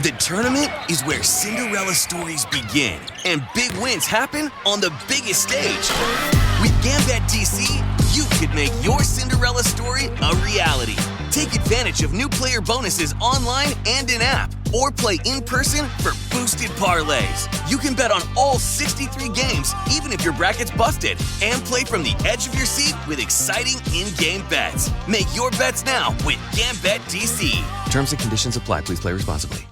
The tournament is where Cinderella stories begin and big wins happen on the biggest stage. With Gambit DC, you could make your Cinderella story a reality. Take advantage of new player bonuses online and in-app, or play in person for boosted parlays. You can bet on all 63 games, even if your bracket's busted, and play from the edge of your seat with exciting in-game bets. Make your bets now with Gambit DC. Terms and conditions apply. Please play responsibly.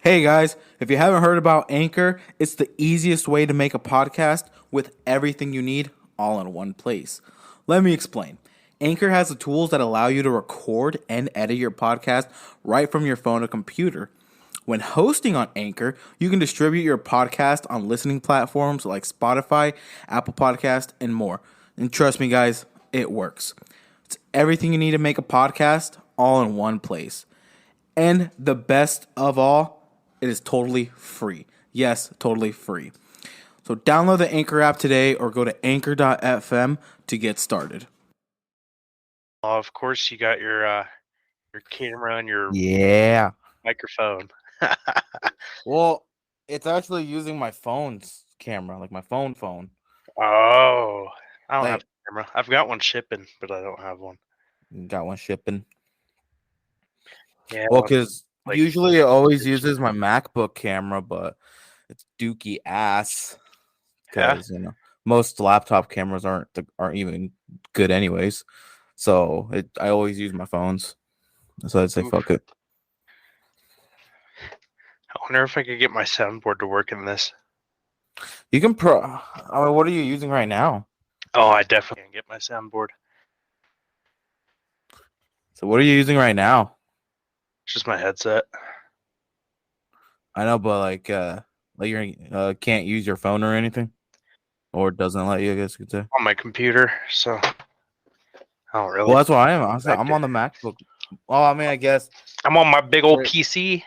Hey guys, if you haven't heard about Anchor, it's the easiest way to make a podcast with everything you need all in one place. Let me explain. Anchor has the tools that allow you to record and edit your podcast right from your phone or computer. When hosting on Anchor, you can distribute your podcast on listening platforms like Spotify, Apple Podcast, and more. And trust me guys, it works. It's everything you need to make a podcast all in one place. And the best of all, it is totally free. Yes, totally free. So download the Anchor app today or go to anchor.fm to get started. Of course, you got your camera and your microphone. Well, it's actually using my phone's camera, like my phone. Oh, I don't have a camera. I've got one shipping, but I don't have one. Got one shipping. Yeah. Well, because usually it always uses my MacBook camera, but it's dookie ass. Because most laptop cameras aren't even good anyways. So I always use my phones. So I'd say fuck it. I wonder if I could get my soundboard to work in this. You can what are you using right now? Oh, I definitely can get my soundboard. So what are you using right now? It's just my headset. I know, but like you can't use your phone or anything, or it doesn't let you. I guess you could say on my computer. So I don't really. Well, that's why I am. I'm on the MacBook. Well, I mean, I guess I'm on my big old PC.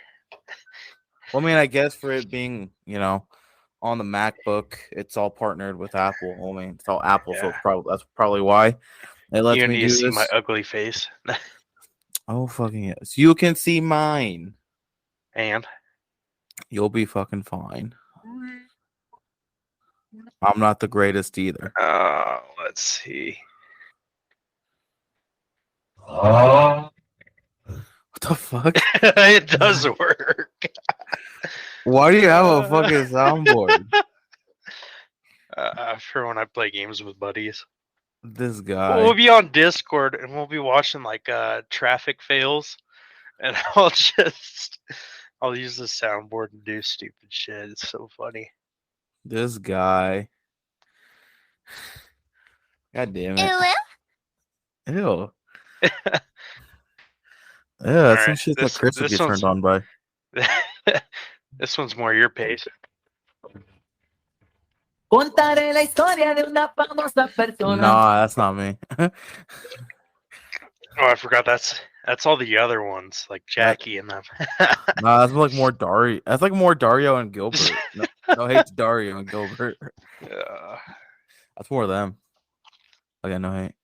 Well, I mean, I guess for it being, on the MacBook, it's all partnered with Apple. I mean, it's all Apple, so that's probably why it lets you me need do to see this. my ugly face. Oh, fucking yes. You can see mine. And? You'll be fucking fine. I'm not the greatest either. Let's see. What the fuck? It does work. Why do you have a fucking soundboard? For when I play games with buddies. This guy. We'll be on Discord and we'll be watching like traffic fails, and I'll use the soundboard and do stupid shit. It's so funny. This guy. God damn it. Ew. Yeah, that's some shit that Chris would get turned on by. This one's more your pace. Contaré la historia de una famosa persona. Nah, that's not me. Oh, I forgot that's all the other ones, like Jackie and them. Nah, that's like more Dario. That's like more Dario and Gilbert. No hate to Dario and Gilbert. That's more of them. Okay, no hate.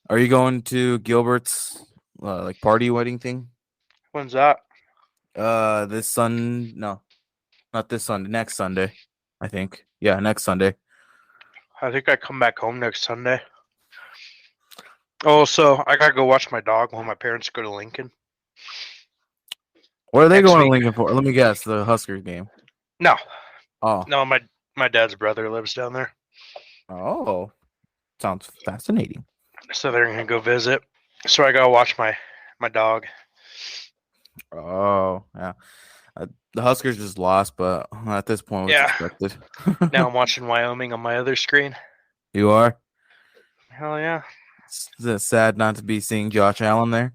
Are you going to Gilbert's like party wedding thing? When's that? This Sunday. No, not this Sunday. Next Sunday, I think. Yeah, next Sunday. I think I come back home next Sunday. Oh, so I gotta go watch my dog while my parents go to Lincoln. What are they going to Lincoln for? Let me guess. The Huskers game. No. Oh. No, my dad's brother lives down there. Oh. Sounds fascinating. So they're gonna go visit. So I gotta watch my dog. Oh, yeah. The Huskers just lost, but at this point, it was expected. Now I'm watching Wyoming on my other screen. You are? Hell yeah. It's sad not to be seeing Josh Allen there.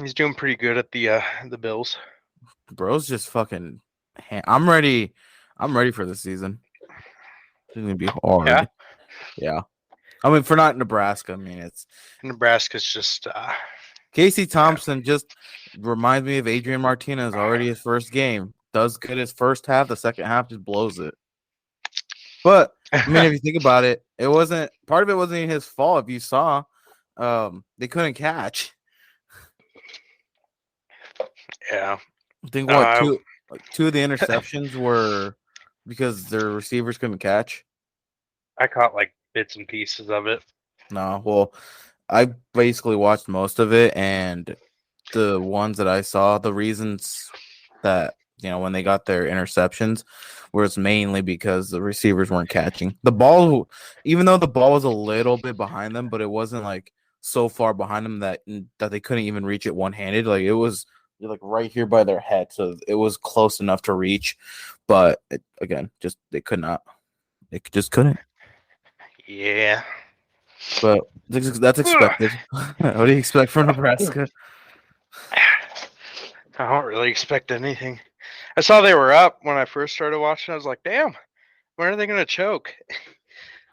He's doing pretty good at the Bills. Bro's just fucking. I'm ready. I'm ready for this season. It's gonna be hard. Yeah. I mean, for not Nebraska. I mean, Nebraska's just. Casey Thompson just reminds me of Adrian Martinez. Already his first game. Does good his first half. The second half just blows it. But I mean, if you think about it, part of it wasn't his fault. If you saw, they couldn't catch. Yeah. I think what Uh, two of the interceptions were because their receivers couldn't catch. I caught like bits and pieces of it. No, well, I basically watched most of it, and the ones that I saw, the reasons that when they got their interceptions was mainly because the receivers weren't catching the ball, even though the ball was a little bit behind them, but it wasn't like so far behind them that they couldn't even reach it one handed. Like it was like right here by their head, so it was close enough to reach, but again, just they could not. They just couldn't. Yeah. But that's expected. What do you expect from Nebraska? I don't really expect anything. I saw they were up when I first started watching. I was like, damn, when are they going to choke?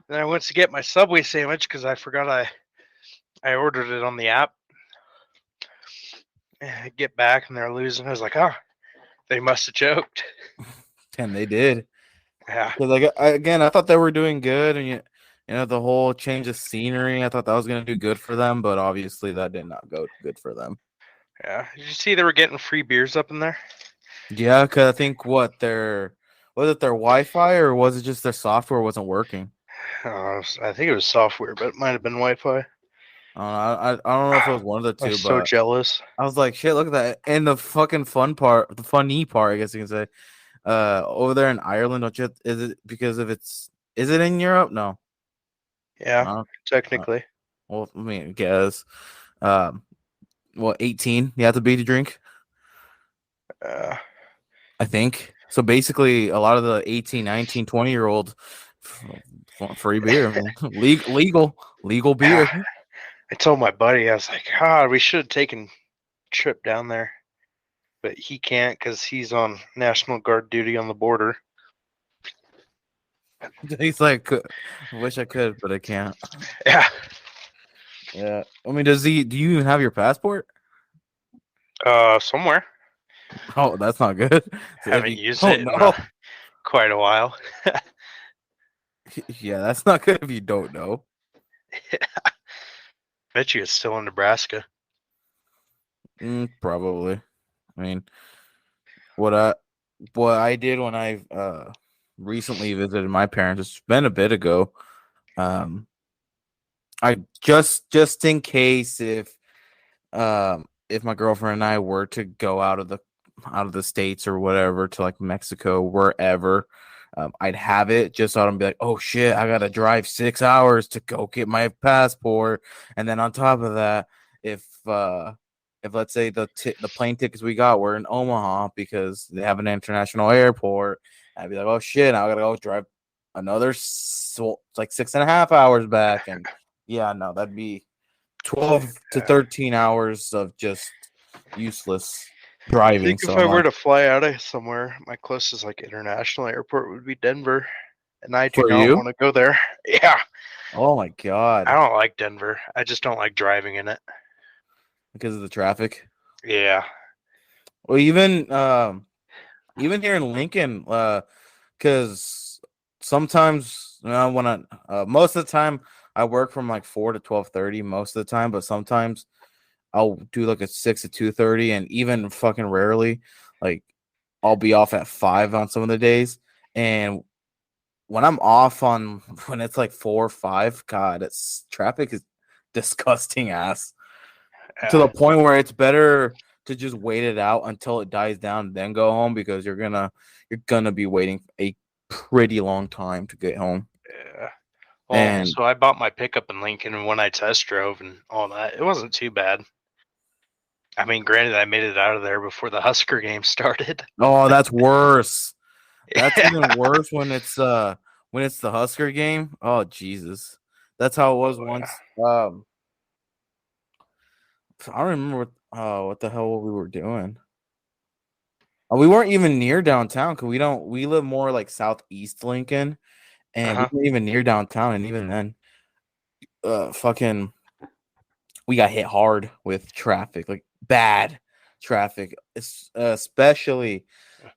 Then I went to get my Subway sandwich because I forgot I ordered it on the app. I get back and they're losing. I was like, oh, they must have choked. And they did. Yeah. Because I thought they were doing good, and the whole change of scenery, I thought that was going to do good for them, but obviously that did not go good for them. Yeah. Did you see they were getting free beers up in there? Yeah, because I think was it their Wi-Fi or was it just their software wasn't working? I think it was software, but it might have been Wi-Fi. I don't know if it was one of the I two, was so but jealous. I was like, shit, look at that. And the fucking the funny part, I guess you can say, over there in Ireland, is it because of is it in Europe? No. Yeah, technically. Well, I mean, I guess. 18 you have to be to drink? I think. So basically, a lot of the 18, 19, 20-year-olds free beer. legal beer. I told my buddy, I was like, God, we should have taken a trip down there. But he can't because he's on National Guard duty on the border. He's like, I wish I could, but I can't. Yeah. Yeah. I mean, do you even have your passport? Somewhere. Oh, that's not good. Haven't used it in quite a while. Yeah, that's not good if you don't know. Bet you it's still in Nebraska. Probably. I mean, what I did when I recently visited my parents, it's been a bit ago. I just in case if my girlfriend and I were to go out of the states or whatever to like Mexico, wherever, I'd have it just so I don't be like, oh shit, I gotta drive 6 hours to go get my passport, and then on top of that, if let's say the plane tickets we got were in Omaha because they have an international airport, I'd be like, oh shit, I gotta go drive another like 6.5 hours back, and yeah, no, that'd be 12 to 13 hours of just useless driving. I think if I were to fly out of somewhere, my closest like international airport would be Denver, and I do not want to go there. Yeah. Oh my god. I don't like Denver. I just don't like driving in it because of the traffic. Yeah. Well, even here in Lincoln, because sometimes when most of the time I work from like 4 to 12:30 most of the time, but sometimes I'll do like a 6 to 2:30, and even fucking rarely, like I'll be off at 5 on some of the days. And when I'm off when it's like 4 or 5, God, traffic is disgusting ass. Yeah. To the point where it's better to just wait it out until it dies down, then go home, because you're gonna be waiting a pretty long time to get home. Yeah. Well, so I bought my pickup in Lincoln, and when I test drove and all that, it wasn't too bad. I mean, granted, I made it out of there before the Husker game started. Oh, that's worse. That's even worse when it's the Husker game. Oh, Jesus. That's how it was once. I don't remember what the hell we were doing. We weren't even near downtown because we live more like southeast Lincoln, and we weren't even near downtown, and even then, we got hit hard with traffic, like bad traffic, especially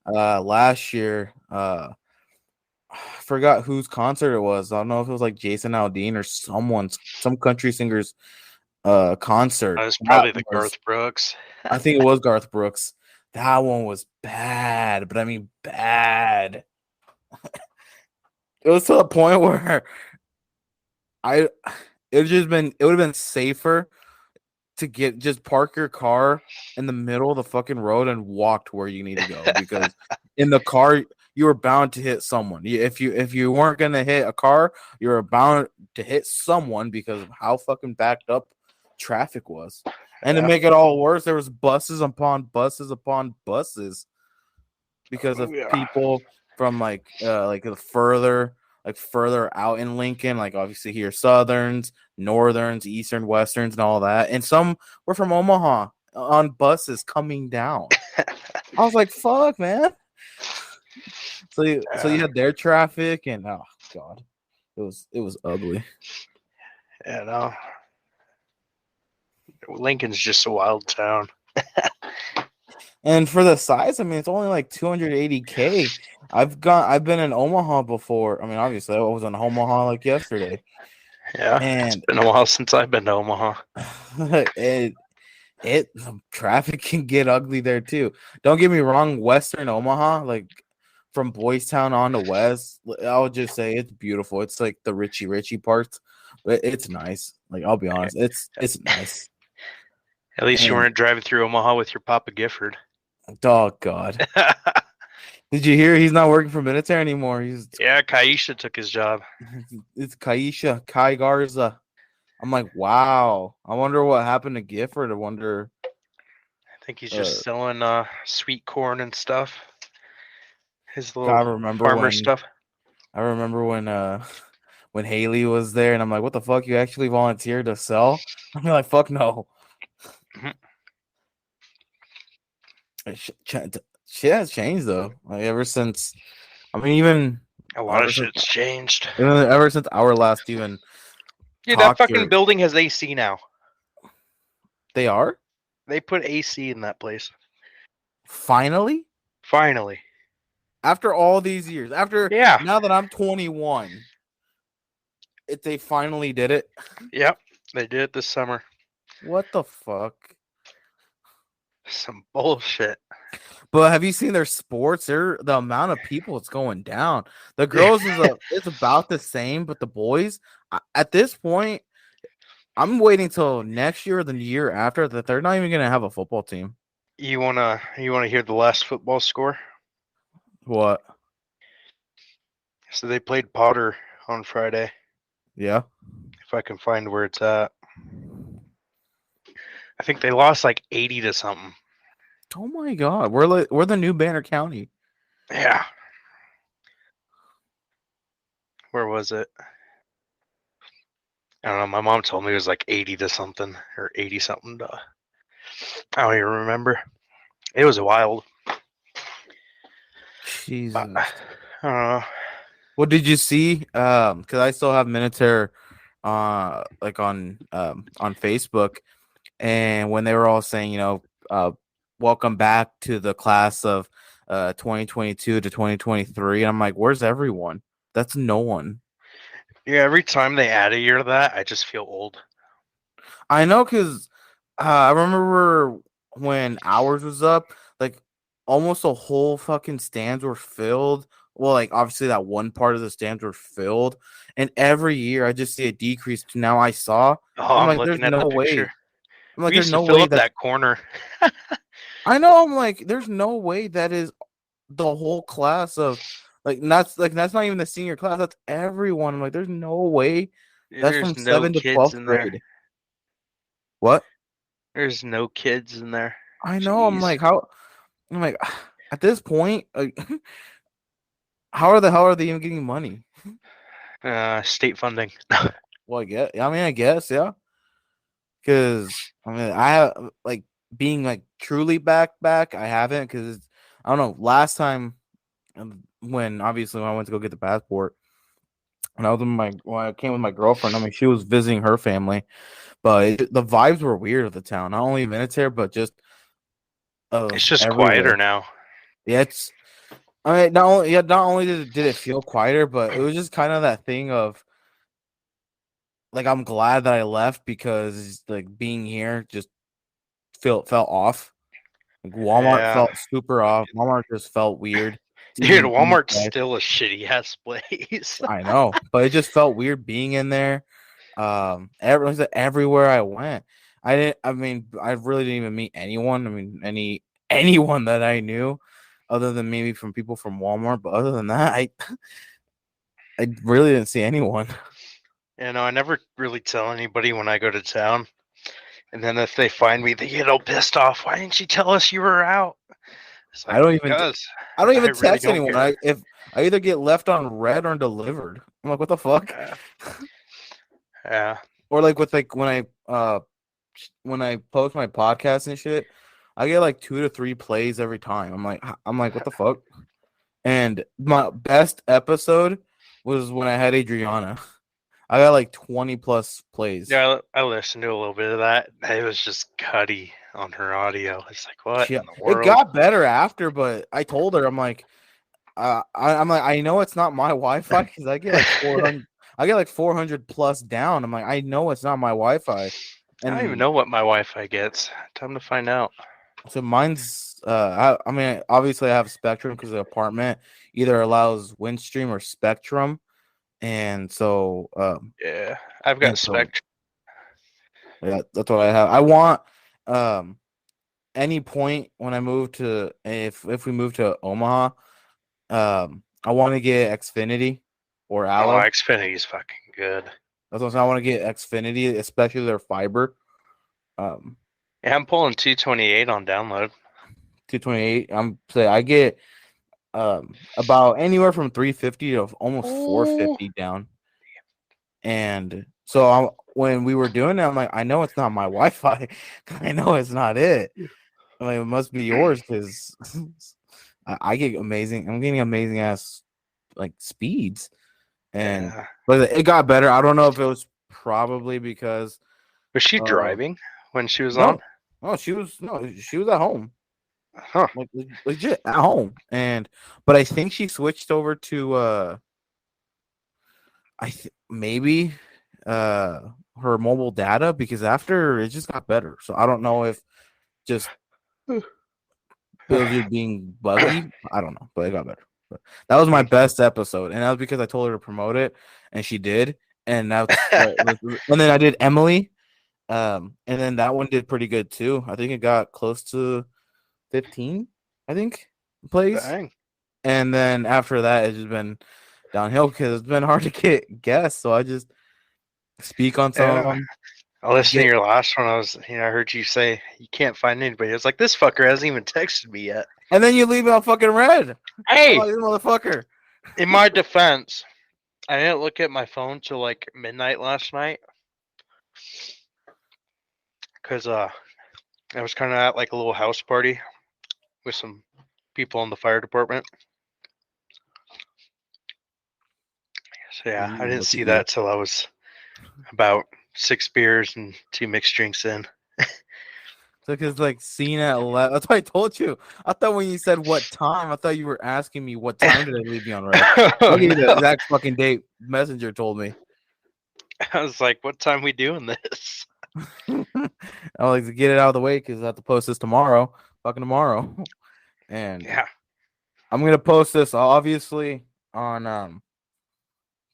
last year. I forgot whose concert it was. I don't know if it was like Jason Aldean or some country singer's concert. It was probably Garth Brooks. I think it was Garth Brooks. That one was bad, but I mean bad. It was to the point where I it would have been safer to just park your car in the middle of the fucking road and walk to where you need to go, because in the car you were bound to hit someone. If you weren't gonna hit a car, you were bound to hit someone because of how fucking backed up traffic was. And to Yeah. make it all worse, there was buses upon buses because Oh, of yeah. people from further out in Lincoln, like obviously here Southerns, Northerns, Eastern, Westerns, and all that. And some were from Omaha on buses coming down. I was like, fuck, man. So you had their traffic, and oh god. It was ugly. Yeah, no. Lincoln's just a wild town. And for the size, I mean, it's only like 280K. I've been in Omaha before. I mean, obviously I was in Omaha like yesterday. Yeah, it's And been a while since I've been to Omaha. the traffic can get ugly there too. Don't get me wrong, Western Omaha, like from Boys Town on to West, I would just say it's beautiful. It's like the Richie parts, but it's nice. Like I'll be honest, it's nice. At least you And weren't driving through Omaha with your Papa Gifford. oh god, did you hear he's not working for military anymore? Yeah, Kaisha took his job. It's Kai Garza. I'm like, wow. I wonder what happened to Gifford. I wonder. I think he's just selling sweet corn and stuff. His little God, remember farmer stuff. I remember when Haley was there, and I'm like, what the fuck? You actually volunteered to sell? I'm like, fuck no. Mhm. Shit has changed though. Like ever since, I mean, even A lot of shit's changed. ever since our last even Dude, that talk fucking here, building has AC now. they are They put AC in that place. finally Finally. after all these years. After Yeah. now that I'm 21, they finally did it. Yep. They did it this summer. What the fuck? Some bullshit. But have you seen their sports? The amount of people it's going down. The girls it's about the same, but the boys at this point, I'm waiting till next year or the year after that they're not even gonna have a football team. You wanna hear the last football score? What? So they played Potter on Friday. Yeah. If I can find where it's at. I think they lost like 80 to something. Oh my god, we're the new Banner County. Yeah. Where was it? I don't know. My mom told me it was like 80 to something or 80 something. I don't even remember. It was wild. Jesus. I don't know. What did you see? Because I still have Minotaur, like on Facebook, and when they were all saying, welcome back to the class of 2022 to 2023, and I'm like, where's everyone? That's no one. Yeah, every time they add a year to that, I just feel old. I know, because I remember when ours was up, like almost the whole fucking stands were filled. Well, like obviously that one part of the stands were filled, and every year I just see a decrease. Now I saw, Oh, I'm I'm like, there's looking at the no picture. way. I'm like, We there's used to no fill way up that that corner. I know. I'm like, there's no way that is the whole class of that's not even the senior class. That's everyone. I'm like, there's no way that's There's from no 7th to kids 12th in there. grade. What? There's no kids in there. I know. I'm Jeez. like, how? I'm like, at this point, like, how the hell are they even getting money? State funding. Well, I guess, yeah. Because I mean, I have like being like truly back. I haven't, because I don't know. Last time, when obviously when I went to go get the passport, and I was when I came with my girlfriend. I mean, she was visiting her family, but the vibes were weird of the town. Not only Minutes but just It's just quieter everywhere. now. Yeah, I mean, not only did it feel quieter, but it was just kind of that thing of like, I'm glad that I left, because like being here just felt off. Like, Walmart Yeah. felt super off. Walmart just felt weird. Dude, Even Walmart's inside. still a shitty ass place. I know, but it just felt weird being in there. Everywhere I went, I didn't. I mean, I really didn't even meet anyone. I mean, anyone that I knew, other than maybe from people from Walmart. But other than that, I really didn't see anyone. I never really tell anybody when I go to town. And then if they find me, they get all pissed off. Why didn't you tell us you were out? It's I like, don't even. because I don't I even really text don't anyone. care. If I either get left on red or delivered, I'm like, what the fuck? Yeah. Yeah. Or like with like when I post my podcast and shit, I get like 2 to 3 plays every time. I'm like, what the fuck? And my best episode was when I had Adriana. I got like 20 plus plays. Yeah, I listened to a little bit of that. It was just cutty on her audio. It's like, what in the It world? got better after, but I told her, I'm like, I'm like, I know it's not my Wi-Fi because I get like 400. I get like 400 plus down. I'm like, I know it's not my Wi-Fi, I don't even and know what my Wi-Fi gets. Time to find out. so mine's. I mean, obviously I have Spectrum because the apartment either allows Windstream or Spectrum, and so Yeah, I've and got so Spectrum. yeah, that's what I have. I want any point when I move to if we move to Omaha, I want to get Xfinity or Oh, Allo. Xfinity's fucking good. That's what I'm saying. I want to get Xfinity, especially their fiber. Yeah, I'm pulling 228 on download. 228. I'm say I get about anywhere from 350 to almost Oh, 450 down. And so when we were doing it, I'm like, I know it's not my Wi-Fi. I know it's not it. I mean, it must be yours because I get amazing. I'm getting amazing ass like speeds, and yeah. but it got better. I don't know if it was probably because Was she uh driving when she was on? no, she was at home, Huh. like legit at home, but I think she switched over to maybe her mobile data because after it just got better. So I don't know if just it was just being buggy. I don't know, but it got better. But that was my best episode, and that was because I told her to promote it, and she did. And that's and then I did Emily, and then that one did pretty good too. I think it got close to 15, I think, plays. Dang. And then after that, it's just been downhill because it's been hard to get guests. So I just speak on some of Yeah. them. I listened to your last one. I heard you say you can't find anybody. I was like, this fucker hasn't even texted me yet. And then you leave me on fucking red. Hey, Oh, this motherfucker. in my defense, I didn't look at my phone till like midnight last night because I was kind of at like a little house party with some people in the fire department. So yeah, I didn't Look see at you. that till I was about 6 beers and 2 mixed drinks in. So because like seeing at 11. That's why I told you. I thought when you said what time, I thought you were asking me what time did I leave you on red. Oh, I'll give you the no. exact fucking date. Messenger told me. I was like, what time we doing this? I like to get it out of the way because I have to post this tomorrow. Fucking tomorrow. And Yeah. I'm gonna post this obviously on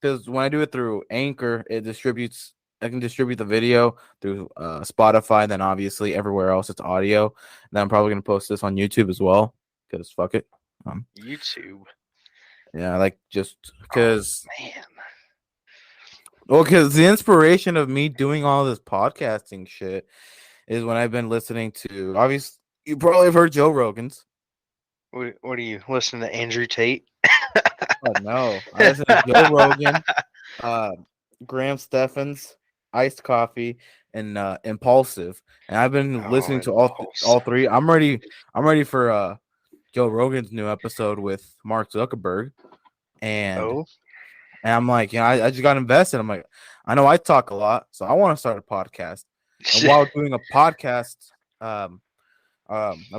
because when I do it through Anchor, it distributes. I can distribute the video through Spotify. Then obviously everywhere else it's audio. And then I'm probably gonna post this on YouTube as well because fuck it. YouTube. Yeah, like just because. Man. Well, because the inspiration of me doing all this podcasting shit is when I've been listening to. Obviously, you probably have heard Joe Rogan's. What are you listening to Andrew Tate? Oh no, I listen to Joe Rogan, Graham Steffens, Iced Coffee, and Impulsive. And I've been listening to all three. I'm ready. I'm ready for Joe Rogan's new episode with Mark Zuckerberg, and I'm like, I just got invested. I'm like, I know I talk a lot, so I want to start a podcast. And while doing a podcast, I've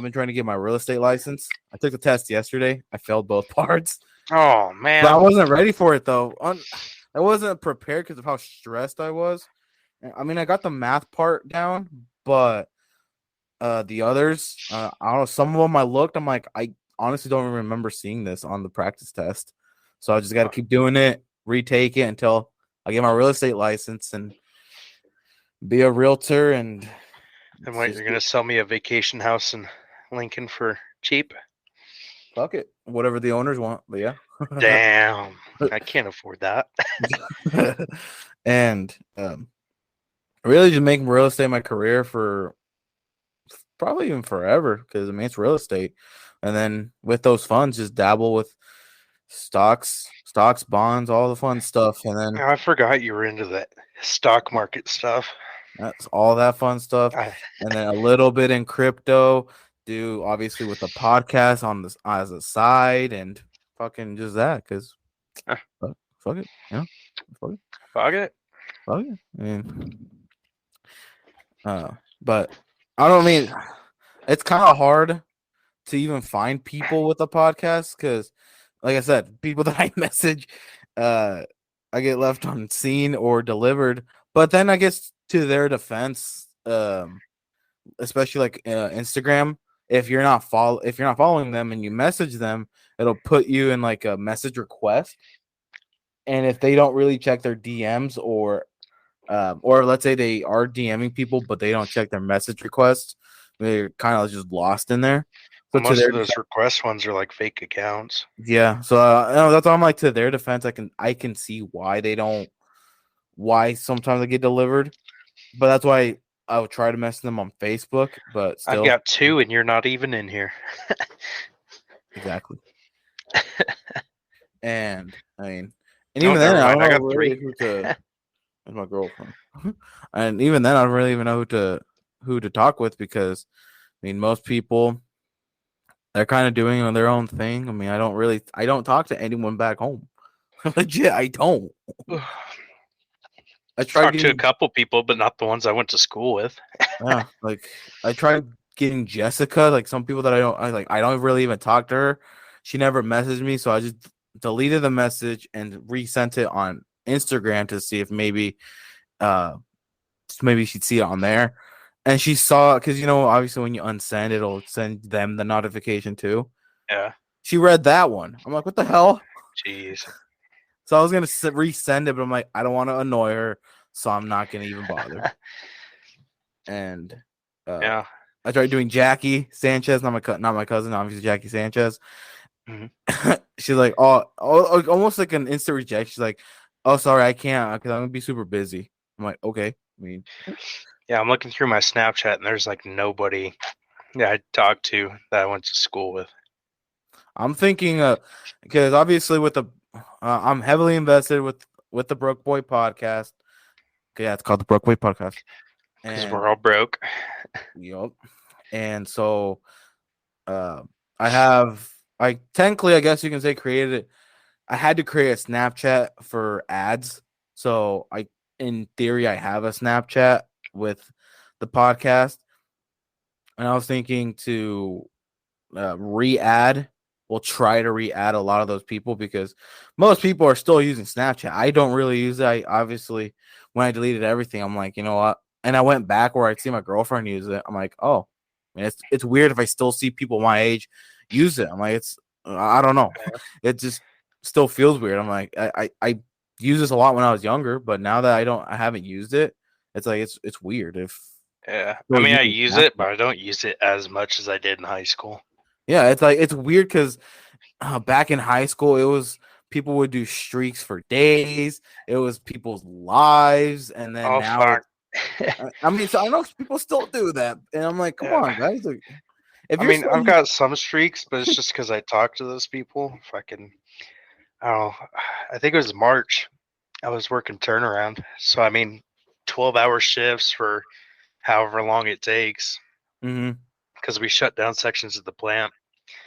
been trying to get my real estate license. I took the test yesterday. I failed both parts. Oh man. But I wasn't ready for it though. I wasn't prepared because of how stressed I was. I mean, I got the math part down, but The others, I don't know. Some of them I looked. I'm like, I honestly don't even remember seeing this on the practice test. So I just got to keep doing it, retake it until I get my real estate license and be a realtor. And And what, just you're gonna sell me a vacation house in Lincoln for cheap? fuck it, whatever the owners want. But yeah, Damn, I can't afford that. and really just making real estate my career for probably even forever because I mean it's real estate, and then with those funds, just dabble with stocks, bonds, all the fun stuff, and then I forgot you were into that stock market stuff. that's all that fun stuff, I, and then a little bit in crypto. Do obviously with the podcast on this as a side, and fucking just that because fuck it, you know, fuck it, fuck it. fuck it. I mean, but I don't mean it's kind of hard to even find people with a podcast because, like I said, people that I message, I get left on scene or delivered. But then I guess to their defense, especially like Instagram, if you're not following them and you message them, it'll put you in like a message request. And if they don't really check their DMs or let's say they are DMing people but they don't check their message requests, they're kind of just lost in there. So to Most their of those request ones are like fake accounts. yeah, so that's why I'm like to their defense. I can see why sometimes I get delivered, but that's why I would try to mess them on Facebook. But I've still, got 2, and you're not even in here. exactly. And I mean, and Oh, even then, never I don't mind. I know got really 3. who to. That's my girlfriend, and even then, I don't really even know who to talk with because I mean, most people they're kind of doing their own thing. I mean, I don't talk to anyone back home. Legit, I don't. I tried Talked to a getting couple people, but not the ones I went to school with. yeah, like I tried getting Jessica, like some people that I don't really even talk to her. She never messaged me, so I just deleted the message and resent it on Instagram to see if uh maybe she'd see it on there. And she saw because obviously when you unsend it'll send them the notification too. Yeah. She read that one. I'm like, what the hell? Jeez. So I was gonna resend it, but I'm like, I don't want to annoy her, so I'm not gonna even bother. And Yeah. I tried doing Jackie Sanchez, not my cousin, obviously Jackie Sanchez. Mhm. She's like, almost like an instant reject. She's like, oh, sorry, I can't because I'm gonna be super busy. I'm like, okay. I mean, Yeah, I'm looking through my Snapchat, and there's like nobody that I talked to that I went to school with. I'm thinking, because obviously I'm heavily invested with the Broke Boy podcast. Okay, yeah, it's called the Broke Boy podcast, Because and we're all broke. yep, and so uh, I technically, I guess you can say created it. I had to create a Snapchat for ads. So in theory, I have a Snapchat with the podcast. And I was thinking to re-add. We'll try to re-add a lot of those people because most people are still using Snapchat. I don't really use it. I obviously, when I deleted everything, I'm like, you know what? And I went back where I'd see my girlfriend use it. I'm like, oh, man, it's weird if I still see people my age use it. I'm like, I don't know. It just still feels weird. I'm like, I used this a lot when I was younger, but now that I haven't used it, it's like it's weird. If Yeah. I still mean, I using use Snapchat. it, but I don't use it as much as I did in high school. Yeah, it's like it's weird because back in high school, it was people would do streaks for days. It was people's lives, and then Oh, now fuck. it's. I mean, so I know people still do that, and I'm like, come on, Yeah. guys. Like, if I you're mean, still, I've got some streaks, but it's just because I talked to those people. Fucking, I don't know. I think it was March. I was working turnaround. So, I mean, 12-hour shifts for however long it takes mm-hmm, because we shut down sections of the plant.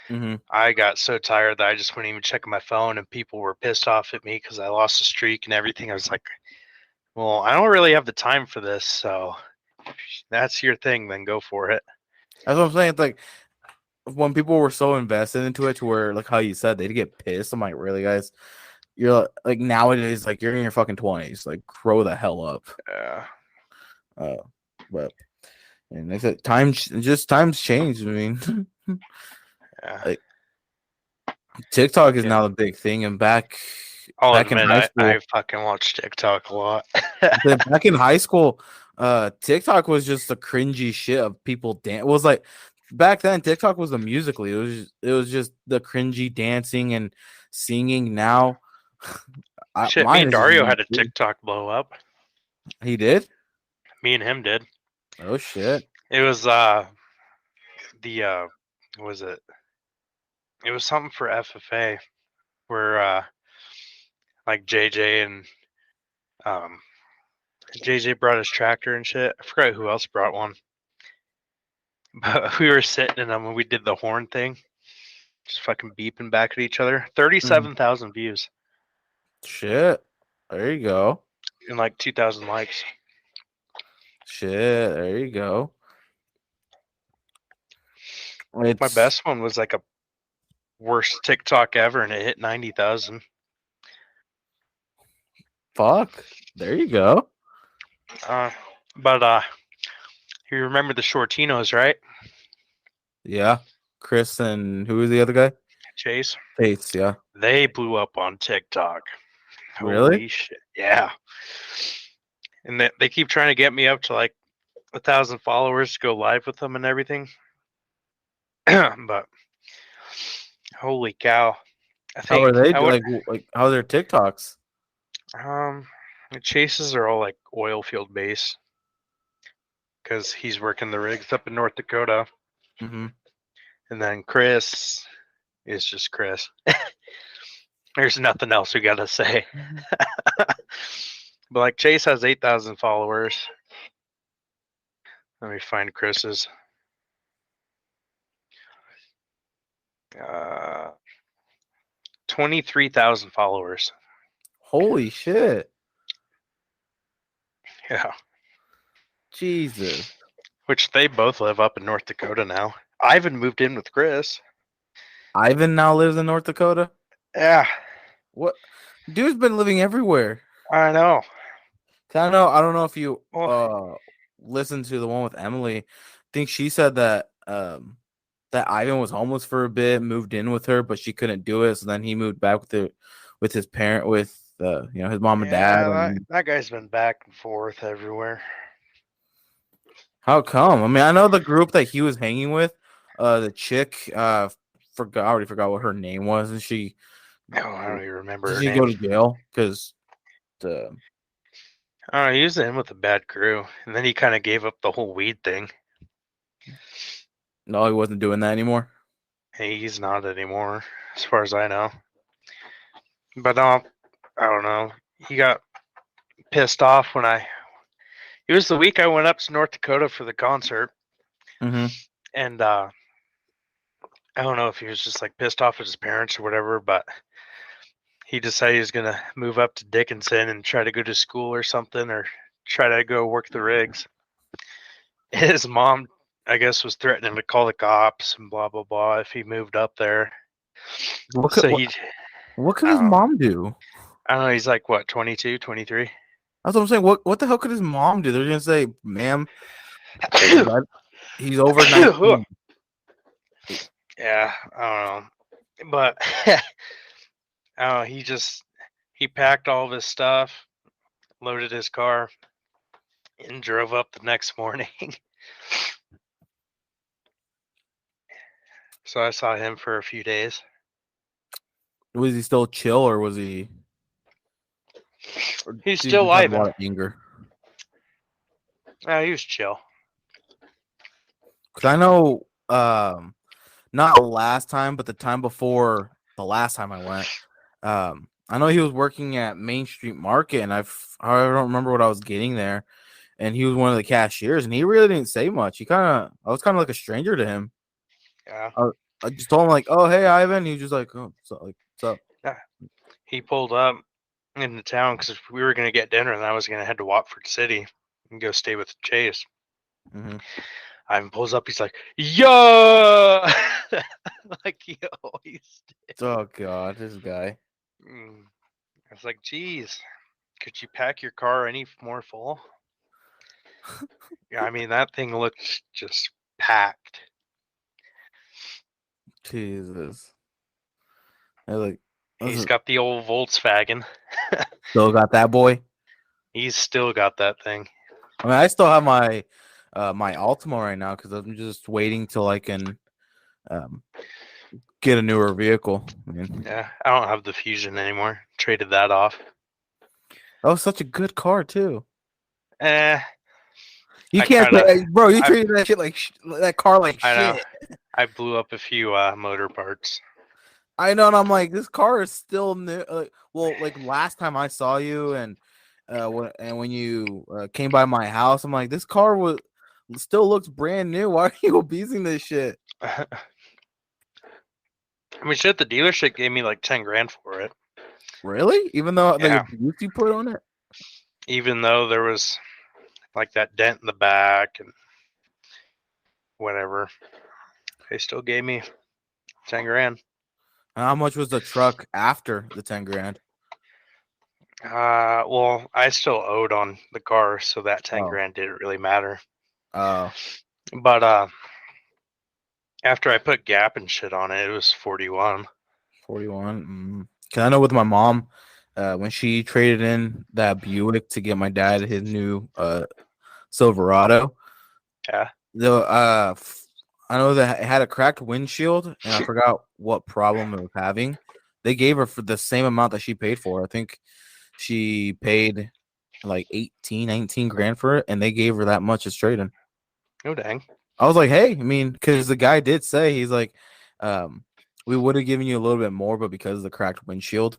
mm-hmm. I got so tired that I just wouldn't even check my phone, and people were pissed off at me because I lost a streak and everything. I was like, well, I don't really have the time for this. So, if that's your thing, then go for it. That's what I'm saying. It's like when people were so invested into it, to where like how you said they'd get pissed. I'm like, really, guys? You're like nowadays, like you're in your fucking 20s. Like, grow the hell up. Yeah. Uh, but And they said times change. I mean, Yeah. like TikTok is Yeah. now the big thing, and I'll back in admit, high I school, fucking watch TikTok a lot. back in high school, TikTok was just the cringy shit of people dance. It was like back then, TikTok was the musically. It was just the cringy dancing and singing. Now, Shit, me mine and is just Dario me had a too. TikTok blow up. He did. Me and him did. Oh shit. It was the what was it? It was something for FFA where like um JJ brought his tractor and shit. I forgot who else brought one. But we were sitting in them when we did the horn thing. Just fucking beeping back at each other. 37,000 views Shit. There you go. and like 2,000 likes. Shit. There you go. My It's best one was like a worst TikTok ever and it hit 90,000. fuck. There you go. But you remember the Shortinos, right? Yeah. Chris and who was the other guy? Chase. Pace, yeah. They blew up on TikTok. Really? Holy shit. Yeah. And they keep trying to get me up to like 1,000 followers to go live with them and everything. But holy cow. I How are think they I would like how are their TikToks? the chases are all like oil field based because he's working the rigs up in North Dakota. Mm-hmm. And then Chris is just Chris. There's nothing else we gotta say. But like Chase has 8,000 followers. Let me find Chris's. 23,000 followers. Holy shit. Yeah. Jesus. Which they both live up in North Dakota now. Ivan moved in with Chris. Ivan now lives in North Dakota? Yeah, What? Dude's been living everywhere. I know. I don't know if you Well, listened to the one with Emily. I think she said that that Ivan was homeless for a bit, moved in with her, but she couldn't do it. So then he moved back with his parent, with his mom and dad. yeah, And that guy's been back and forth everywhere. how come? I mean, I know the group that he was hanging with, the chick, I already forgot what her name was, and Oh, I don't even remember did her she go name. to jail because He was in with a bad crew, and then he kind of gave up the whole weed thing. no, he wasn't doing that anymore. He's not anymore, as far as I know. But I don't know. He got pissed off when It was the week I went up to North Dakota for the concert, Mm-hmm. and I don't know if he was just like pissed off at his parents or whatever, but he decided he was gonna move up to Dickinson and try to go to school or something, or try to go work the rigs. His mom, I guess, was threatening to call the cops and blah blah blah if he moved up there. What could So what, he, what could I his don't know. mom do? I don't know. He's like what, 22, 23? That's what I'm saying. What the hell could his mom do? They're gonna say, "Ma'am, that, he's over 19." Yeah, I don't know, but oh, he packed all of his stuff, loaded his car, and drove up the next morning. So I saw him for a few days. Was he still chill, or was he? Or He's did he still just have a Ivan. lot of anger? He was chill. Because I know, not last time, but the time before the last time I went, I know he was working at Main Street Market, and I don't remember what I was getting there, and he was one of the cashiers, and he really didn't say much. I was kind of like a stranger to him. Yeah. I just told him like, "Oh, hey, Ivan." He was just like, "Oh, so like, what's up?" Yeah. He pulled up into town because we were gonna get dinner, and I was gonna head to Watford City and go stay with Chase. Mm-hmm. Ivan pulls up. He's like, "Yo!" Like he always did. Oh God, this guy. I was like, "Geez, could you pack your car any more full?" Yeah, I mean that thing looks just packed. Jesus. I was like, He's got the old Volkswagen. still got that boy. He's still got that thing. I mean, I still have my my Altima right now because I'm just waiting till I can um, get a newer vehicle. I mean, Yeah, I don't have the Fusion anymore. Traded that off. that was such a good car too. Eh, You I can't kind of, say, bro. You I, treated that shit like that car like I know. shit. I blew up a few motor parts. I know, and I'm like, this car is still new. Well, like last time I saw you, and when you came by my house, I'm like, this car was still looks brand new. Why are you abusing this shit? I mean, shit, the dealership gave me like 10 grand for it. Really? Even though the Yeah, abuse you put on it? even though there was like that dent in the back and whatever, they still gave me 10 grand. And how much was the truck after the 10 grand? Well, I still owed on the car, so that 10 Oh, grand didn't really matter. uh, But after I put Gap and shit on it, it was 41. 41. Cause I know with my mom, when she traded in that Buick to get my dad his new Silverado, Yeah. I know that it had a cracked windshield, and I forgot what problem it was having. They gave her for the same amount that she paid for. I think she paid like 18, 19 grand for it, and they gave her that much as trade-in. Oh, dang. I was like, hey, I mean, because the guy did say, he's like, we would have given you a little bit more, but because of the cracked windshield,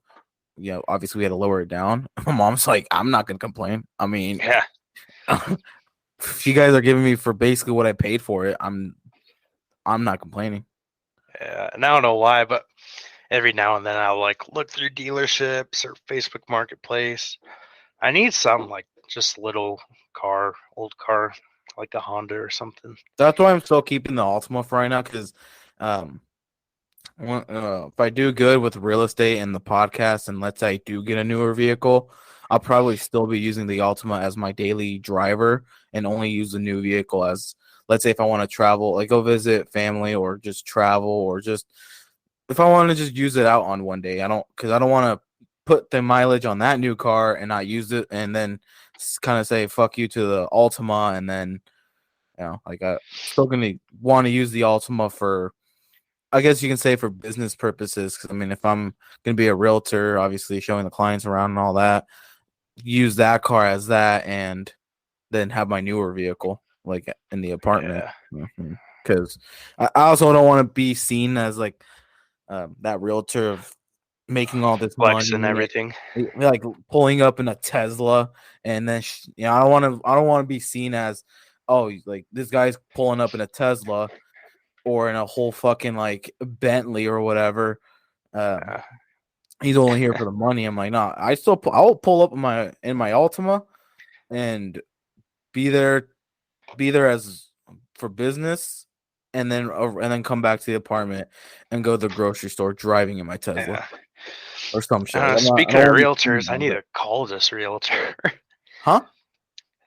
you know, obviously we had to lower it down. My mom's like, I'm not gonna complain. I mean, Yeah. if you guys are giving me for basically what I paid for it, I'm not complaining. Yeah. And I don't know why, but every now and then I'll like look through dealerships or Facebook Marketplace. I need some like just little car, old car, like a Honda or something. That's why I'm still keeping the Altima for right now, because if I do good with real estate and the podcast, and let's say I do get a newer vehicle, I'll probably still be using the Altima as my daily driver and only use the new vehicle as, let's say, if I want to travel, like go visit family or just travel, or just if I want to just use it out on one day. Because I don't want to put the mileage on that new car and not use it, and then kind of say fuck you to the Altima, and then like I'm still gonna want to use the Altima for, I guess you can say, for business purposes. Because I mean, if I'm gonna be a realtor, obviously showing the clients around and all that, use that car as that, and then have my newer vehicle like in the apartment. Yeah. Because I also don't want to be seen as like that realtor of making all this Flex money, and everything. like pulling up in a Tesla, and then I don't want to be seen as, oh, like this guy's pulling up in a Tesla or in a whole fucking like Bentley or whatever. Yeah. He's only here for the money. I'm like, nah, I will pull up in my Altima and be there as for business, and then come back to the apartment and go to the grocery store driving in my Tesla Yeah. or some shit. I Speaking don't of wanna be realtors, seen I as need it. to call this realtor. Huh?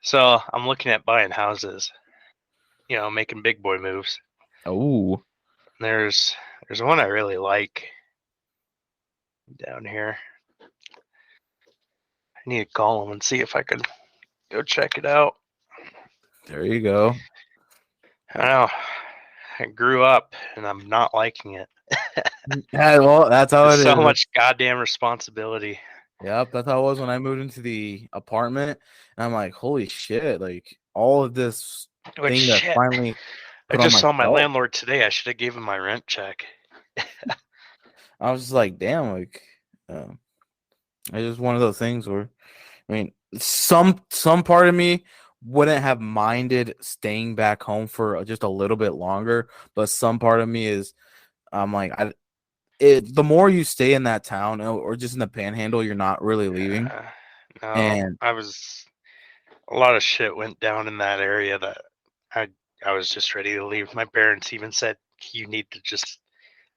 So I'm looking at buying houses, making big boy moves. Oh, There's one I really like down here. I need to call them and see if I could go check it out. there you go. I know. I grew up and I'm not liking it. Yeah, well, that's how There's it so is. much goddamn responsibility. Yep, that's how it was when I moved into the apartment. And I'm like, holy shit, like all of this Which thing that shit. finally I put on just saw my myself. landlord today. I should have gave him my rent check. I was just like, damn, like it's just one of those things where, I mean, some part of me wouldn't have minded staying back home for just a little bit longer, but some part of me is, I'm like, the more you stay in that town or just in the panhandle, you're not really leaving. No, And a lot of shit went down in that area that I I was just ready to leave. My parents even said you need to just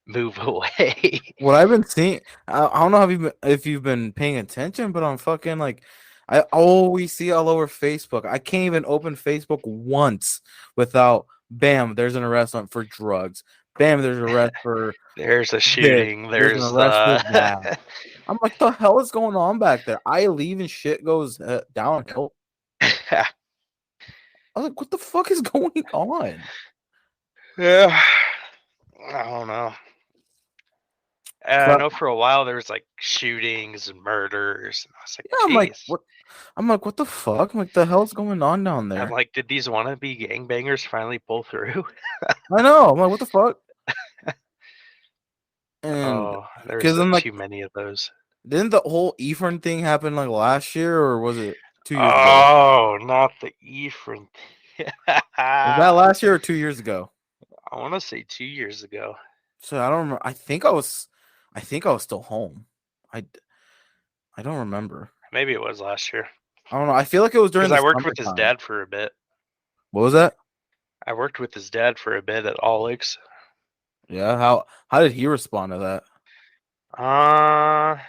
move away. what I've been seeing, I don't know if you've been paying attention, but on fucking like I always see it all over Facebook. I can't even open Facebook once without bam, there's an arrest for drugs. Bam, there's an arrest for There's a this. shooting. There's an There's arrest for that. I'm like, the hell is going on back there? I leave and shit goes downhill. I was like, what the fuck is going on? Yeah, I don't know. I know for a while there was like shootings and murders, and I was like, Yeah, I'm like, jeez. what? I'm like, what the fuck? I'm like, the hell's going on down there? I'm like, did these wannabe gangbangers finally pull through? I know. I'm like, what the fuck? And Oh, there's because I'm like, too many of those. didn't the whole Ephraim thing happen like last year, or was it 2 years ago? Oh, not the Ephraim. Was that last year or 2 years ago? I want to say 2 years ago. So I don't remember. I think I was still home. I don't remember. Maybe it was last year. I don't know. I feel like it was during Because the I worked with his summertime. dad for a bit. What was that? I worked with his dad for a bit at Alex. Yeah. How did he respond to that? I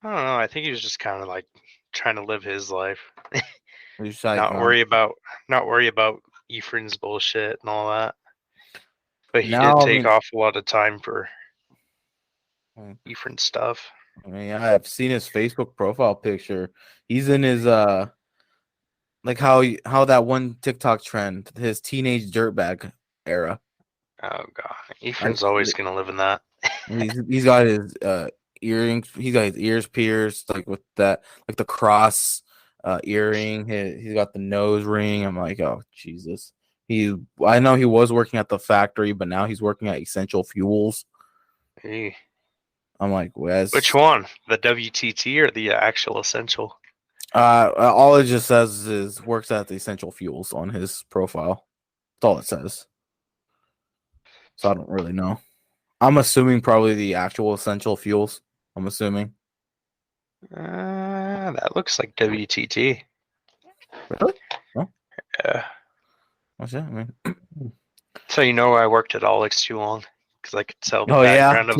don't know. I think he was just kind of like trying to live his life, He was like, not worry about Ephraim's bullshit and all that. But he now, did I take mean, off a lot of time for Mm. Ephraim stuff. I mean, I've seen his Facebook profile picture. He's in his like how that one TikTok trend, his teenage dirtbag era. Oh god, Like Ephraim's always gonna live in that. he's got his earrings. He's got his ears pierced, like with that, like the cross earring. He's got the nose ring. I'm like, oh Jesus. I know he was working at the factory, but now he's working at Essential Fuels. Hey. I'm like, Which one? The WTT or the actual Essential? all it just says is works at the Essential Fuels on his profile. That's all it says. So I don't really know. I'm assuming probably the actual Essential Fuels. I'm assuming. That looks like WTT. Really? No? Yeah. What's that? I mean, So you know I worked at Alex too long because I could tell the oh background of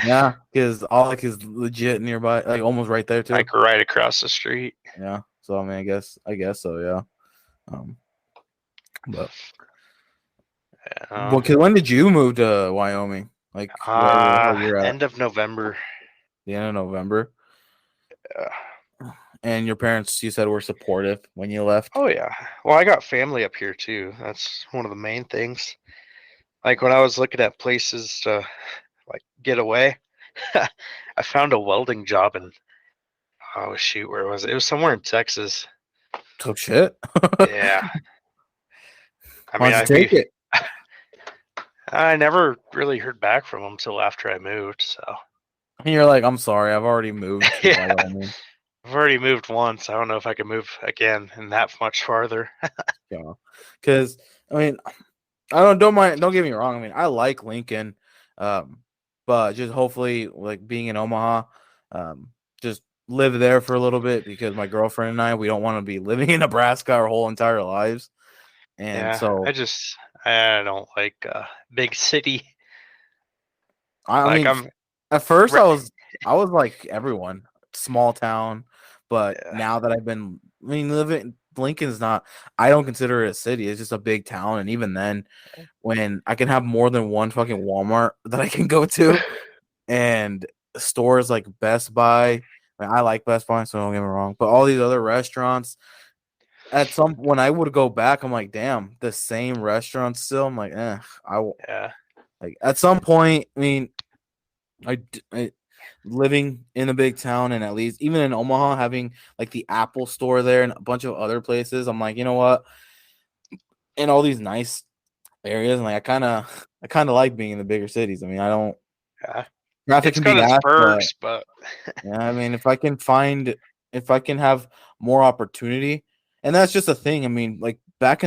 yeah, because Alec is legit nearby, like almost right there too. like right across the street. Yeah. So I mean, I guess so. Yeah. But well, 'cause when did you move to Wyoming? Like where you're at? End of November. The end of November. And your parents, you said, were supportive when you left. Oh yeah. Well, I got family up here too. That's one of the main things. Like when I was looking at places to like get away, I found a welding job in oh shoot, where was it? It was somewhere in Texas. Oh shit. Yeah. I Why mean, don't you take it? I never really heard back from them until after I moved. So And you're like, I'm sorry, I've already moved. To yeah, Wyoming. I've already moved once. I don't know if I can move again and that much farther. Yeah. Because I mean, don't mind. Don't get me wrong. I mean, I like Lincoln, but just hopefully, like being in Omaha, just live there for a little bit because my girlfriend and we don't want to be living in Nebraska our whole entire lives. And Yeah, so I don't like big city. I Like mean, at first re- I was like everyone, small town, but yeah. now that living Lincoln's not. I don't consider it a city. It's just a big town, and even then, when I can have more than one fucking Walmart that I can go to, and stores like Best Buy. I like Best Buy, so don't get me wrong. But all these other restaurants, when I would go back, I'm like, damn, the same restaurants still. I'm like, Yeah. like at some point. I mean, I living in a big town and at least even in Omaha having like the Apple store there and a bunch of other places. I'm like, you know what? In all these nice areas, and like I kind of like being in the bigger cities. I mean, I don't. Yeah. Traffic It's can be got its bad, perks, but yeah, I mean, if I can have more opportunity, and that's just a thing. I mean, like back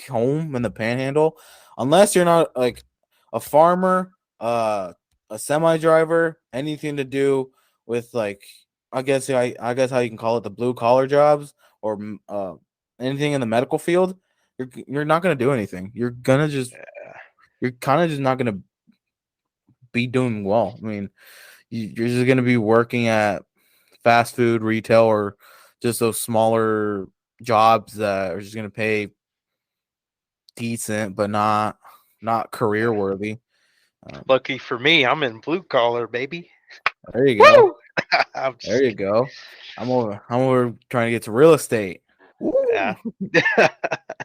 home in the Panhandle, unless you're not like a farmer, a semi driver, anything to do with like, I guess how you can call it the blue collar jobs or anything in the medical field, you're not gonna do anything. You're kind of just not gonna be doing well. I mean, you're just gonna be working at fast food, retail, or just those smaller jobs that are just gonna pay decent but not career worthy. Lucky for me, I'm in blue collar, baby. There you go. Woo! I'm There just you go. I'm over trying to get to real estate. Woo! yeah.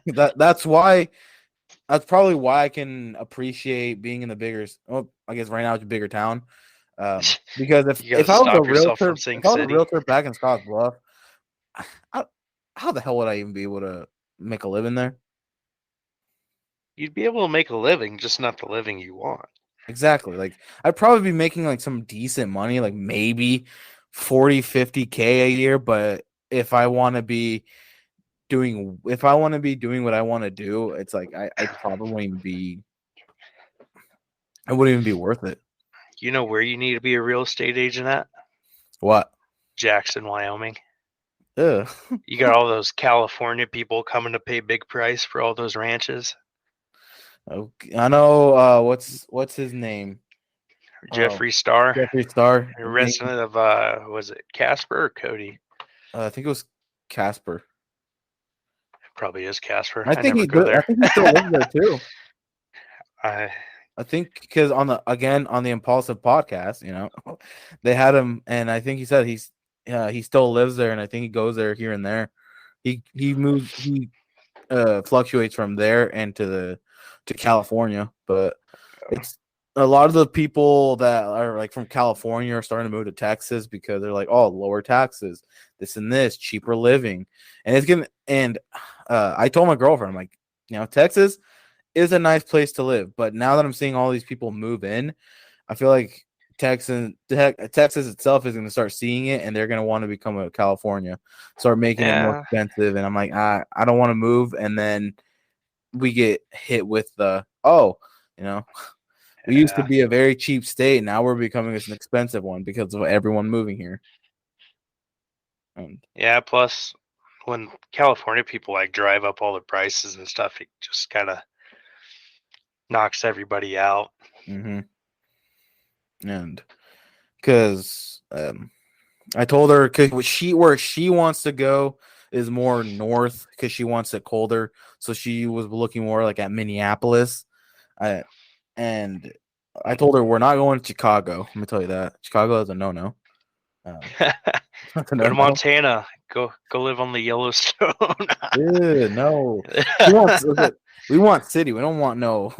That's why. That's probably why I can appreciate being in the bigger. Well, I guess right now it's a bigger town. Because if You got if to I was a stop yourself realtor, from saying if I was a city. realtor back in Scotts Bluff, I, how the hell would I even be able to make a living there? You'd be able to make a living, just not the living you want. Exactly. Like I'd probably be making like some decent money, like maybe 40, 50K a year. But if I want to be doing what I want to do, it's like I probably wouldn't even be. It wouldn't even be worth it. You know where you need to be a real estate agent at? What? Jackson, Wyoming. Ugh. You got all those California people coming to pay big price for all those ranches. Okay. I know. What's his name? Oh, Jeffree Star, Jeffree Star. a resident of was it Casper or Cody? I think it was Casper. Probably is Casper. I I think never go I there. think he still lives there too. I I think because on the Impulsive podcast, they had him, and I think he said he still lives there, and I think he goes there here and there. He fluctuates from there and to California, but it's a lot of the people that are like from California are starting to move to Texas because they're like, oh, lower taxes, this and this, cheaper living, and it's gonna. And I told my girlfriend, I'm like, Texas is a nice place to live, but now that I'm seeing all these people move in, I feel like Texas itself is going to start seeing it, and they're going to want to become a California, start making it more yeah expensive. And I'm like, I don't want to move, and then we get hit with we used to yeah be a very cheap state, now we're becoming an expensive one because of everyone moving here. And yeah. Plus, when California people like drive up all the prices and stuff, it just kind of knocks everybody out. mm-hmm. and because I told her because where she wants to go is more north because she wants it colder. So she was looking more like at Minneapolis. And I told her we're not going to Chicago. Let me tell you that Chicago is a no. That's a Go to no. Montana. Go live on the Yellowstone. Ew, no. She wants. We want city. We don't want no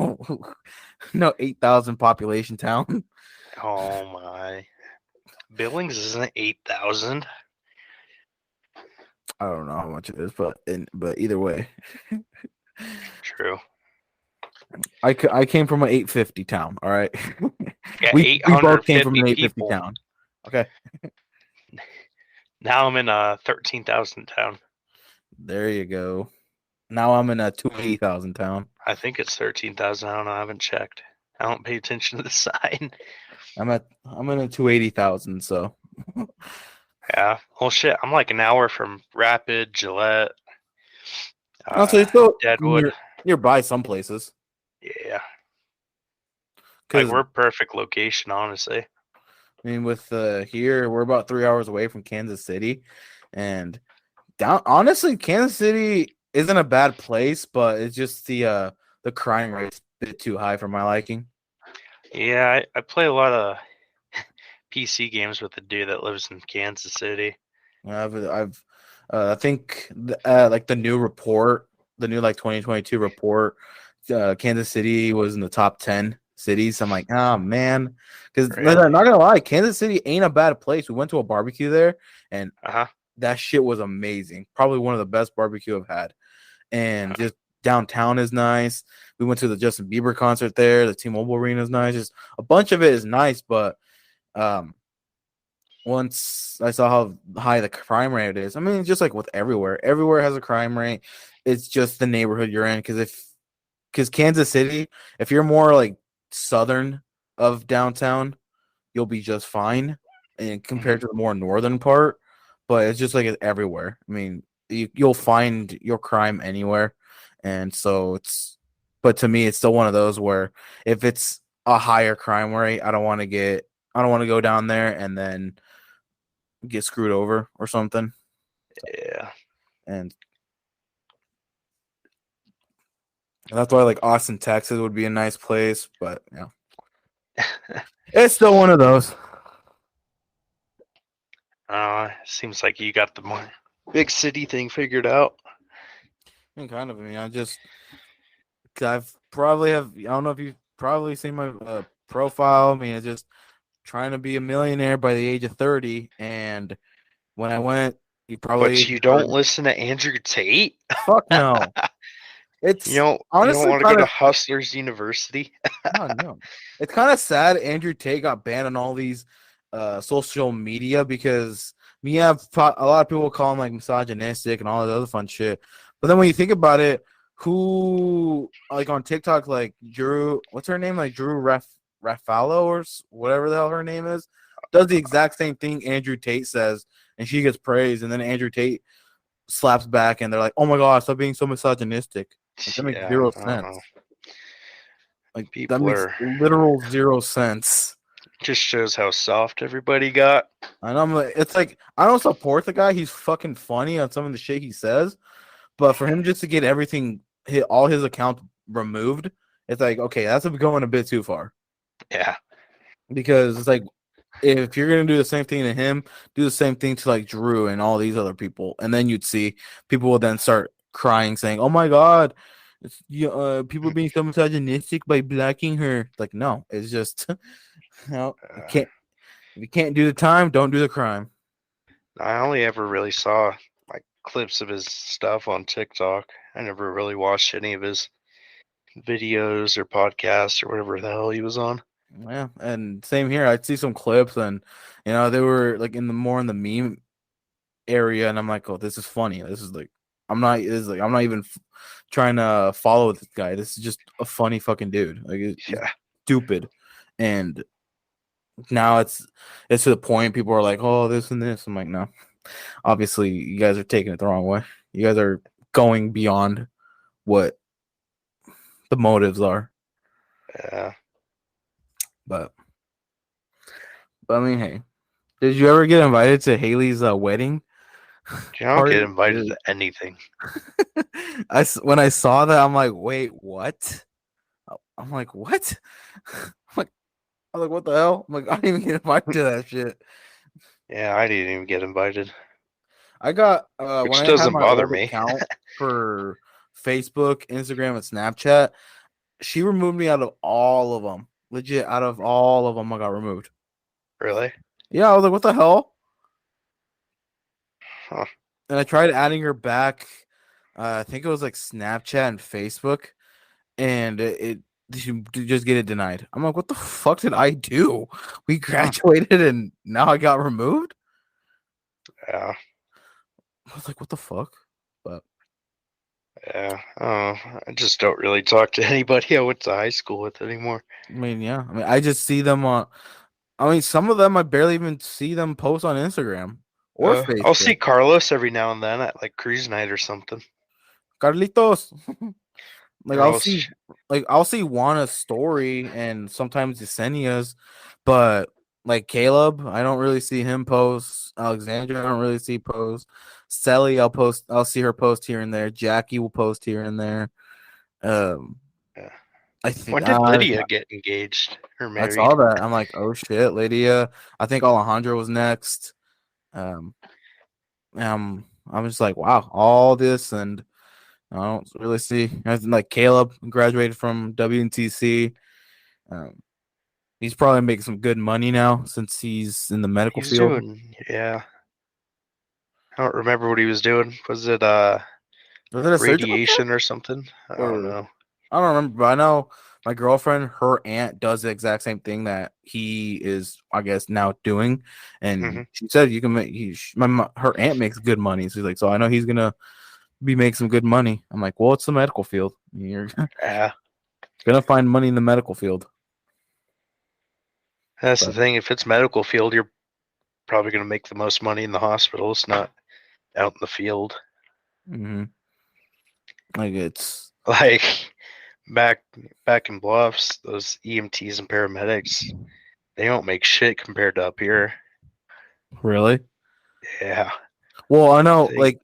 8,000 population town. Oh my. Billings isn't 8,000. I don't know how much it is, but either way. True. I came from an 850 town. All right, Yeah, we both came from 850 an 850 people. town. Okay, Now I'm in a 13,000 town. there you go. Now I'm in a 280,000 town. I think it's 13,000. I don't know. I haven't checked. I don't pay attention to the sign. I'm in a 280,000. So Yeah. Well, shit. I'm like an hour from Rapid, Gillette, also it's still Deadwood. nearby some places. Yeah. Like Because we're perfect location, honestly. I mean, with here we're about 3 hours away from Kansas City, and honestly, Kansas City isn't a bad place, but it's just the crime rate's a bit too high for my liking. Yeah, I play a lot of PC games with a dude that lives in Kansas City. I think like the new report, the new like 2022 report, Kansas City was in the top 10 cities. I'm like, oh man, because Really? I'm not gonna lie, Kansas City ain't a bad place. We went to a barbecue there, and Uh-huh. that shit was amazing. Probably one of the best barbecue I've had. And just downtown is nice. We went to the Justin Bieber concert there. The T-Mobile Arena is nice. Just a bunch of it is nice, but once I saw how high the crime rate is, I mean, just like with everywhere has a crime rate. It's just the neighborhood you're in. Because Kansas City, if you're more like southern of downtown, you'll be just fine, and compared to the more northern part. But it's just like it's everywhere. I mean, you'll find your crime anywhere, and so it's. But to me, it's still one of those where if it's a higher crime rate, I don't want to go down there and then get screwed over or something. Yeah. And that's why like Austin, Texas would be a nice place, but yeah, it's still one of those. Seems like you got the more big city thing figured out. I mean, kind of. I mean, I've probably have. I don't know if you've probably seen my profile. I mean, it's just trying to be a millionaire by the age of 30. And when I went, you probably But you don't listen to Andrew Tate? fuck no. It's You don't honestly want to go kind to of Hustlers University? no. It's kind of sad Andrew Tate got banned on all these social media because we have a lot of people call him like misogynistic and all that other fun shit. But then when you think about it, who like on TikTok like Drew, what's her name? Like Drew Raffalo or whatever the hell her name is, does the exact same thing Andrew Tate says, and she gets praised, and then Andrew Tate slaps back, and they're like, "Oh my god, stop being so misogynistic." Like, that makes Yeah, zero I don't know. sense. Like that People makes are literal zero sense. just shows how soft everybody got. And I'm like, it's like I don't support the guy. He's fucking funny on some of the shit he says, but for him just to get everything, all his accounts removed, it's like okay, that's going a bit too far. Yeah. Because it's like if you're gonna do the same thing to him, do the same thing to like Drew and all these other people, and then you'd see people will then start crying, saying, "Oh my god, people being so misogynistic by blacking her." Like, no, it's just no, you can't. If you can't do the time, don't do the crime. I only ever really saw like clips of his stuff on TikTok. I never really watched any of his videos or podcasts or whatever the hell he was on. Yeah, and same here. I'd see some clips, and they were like in the meme area, and I'm like, oh, this is funny. This is like, I'm not even trying to follow this guy. This is just a funny fucking dude. Like, he's Yeah. stupid, and now it's to the point people are like, oh, this and this. I'm like, no, obviously you guys are taking it the wrong way. You guys are going beyond what the motives are. Yeah. But I mean, hey, did you ever get invited to Haley's wedding You don't get party? invited to anything. When I saw that, I'm like, wait, what? I'm like, what? I'm like, what the hell? I'm like, I didn't even get invited to that shit. Yeah, I didn't even get invited, I got when which I had doesn't my bother old me. account for Facebook, Instagram, and Snapchat. She removed me out of all of them. Legit, out of all of them, I got removed. Really? Yeah, I was like, what the hell? Huh. And I tried adding her back. I think it was like Snapchat and Facebook, and it you just get it denied. I'm like, what the fuck did I do? We graduated and now I got removed. Yeah. I was like, what the fuck? But Yeah. Oh, I just don't really talk to anybody I went to high school with anymore. I mean, yeah. I mean, I just see them on. I mean, some of them I barely even see them post on Instagram or I'll see Facebook. Carlos every now and then at like cruise night or something. Carlitos. Like Or I'll see Juana's story and sometimes Yesenia's, but like Caleb, I don't really see him post. Alexandra, I don't really see post. Sally, I'll see her post here and there. Jackie will post here and there. Um, yeah. I think When did Lydia get engaged or I saw married? that. I'm like, oh shit, Lydia. I think Alejandro was next. Um, I'm just like, wow, all this and I don't really see. I think, like Caleb graduated from WNTC. Um, he's probably making some good money now since he's in the medical He's field. doing, yeah. I don't remember what he was doing. Was it Was it a surgical tech radiation or something? I don't or know. I don't remember, but I know my girlfriend, her aunt does the exact same thing that he is, I guess, now doing. And Hmm. she said you can make her aunt makes good money. So he's like, so I know he's gonna be making some good money. I'm like, well, it's the medical field. You're Yeah. gonna find money in the medical field. That's the But thing. If it's medical field, you're probably going to make the most money in the hospital. It's not out in the field. mhm. Like it's Like back back in Bluffs, those EMTs and paramedics, they don't make shit compared to up here. really. Yeah. Well, I know, They, like,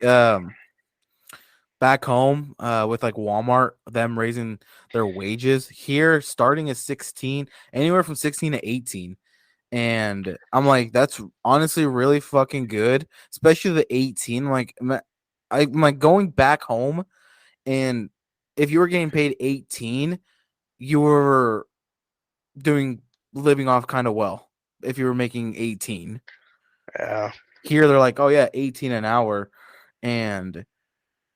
back home, with like Walmart, them raising their wages here, starting at 16, anywhere from 16 to 18. And I'm like, that's honestly really fucking good, especially the 18. Like, I'm like going back home, and if you were getting paid 18, you were doing living off kind of well. If you were making 18, yeah. here they're like, oh yeah, 18 an hour, and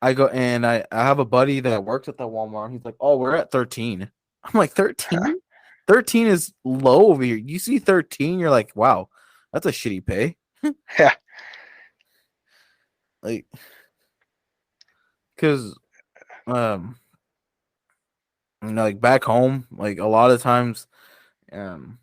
I go and I have a buddy that works at the Walmart. He's like, oh, we're at 13. I'm like, 13? 13 is low over here. You see 13, you're like, wow, that's a shitty pay. Yeah. Like, because um, like back home, like a lot of times, um,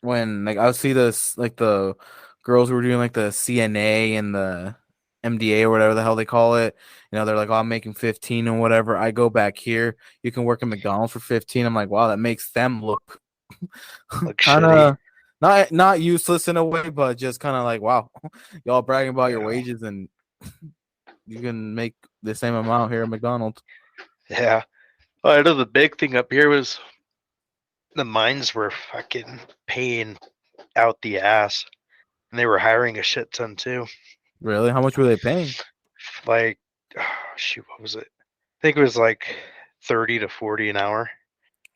when like I would see this, like the girls who were doing like the CNA and the MDA or whatever the hell they call it, they're like, oh, I'm making 15 and whatever. I go back here, you can work at McDonald's for 15. I'm like, wow, that makes them look Look kind shitty. of not useless in a way, but just kind of like, wow, y'all bragging about your Yeah. wages and you can make the same amount here at McDonald's. Yeah. Well, I know the big thing up here was the mines were fucking paying out the ass, and they were hiring a shit ton too. Really? How much were they paying? Like, oh, shoot, what was it? I think it was like 30 to 40 an hour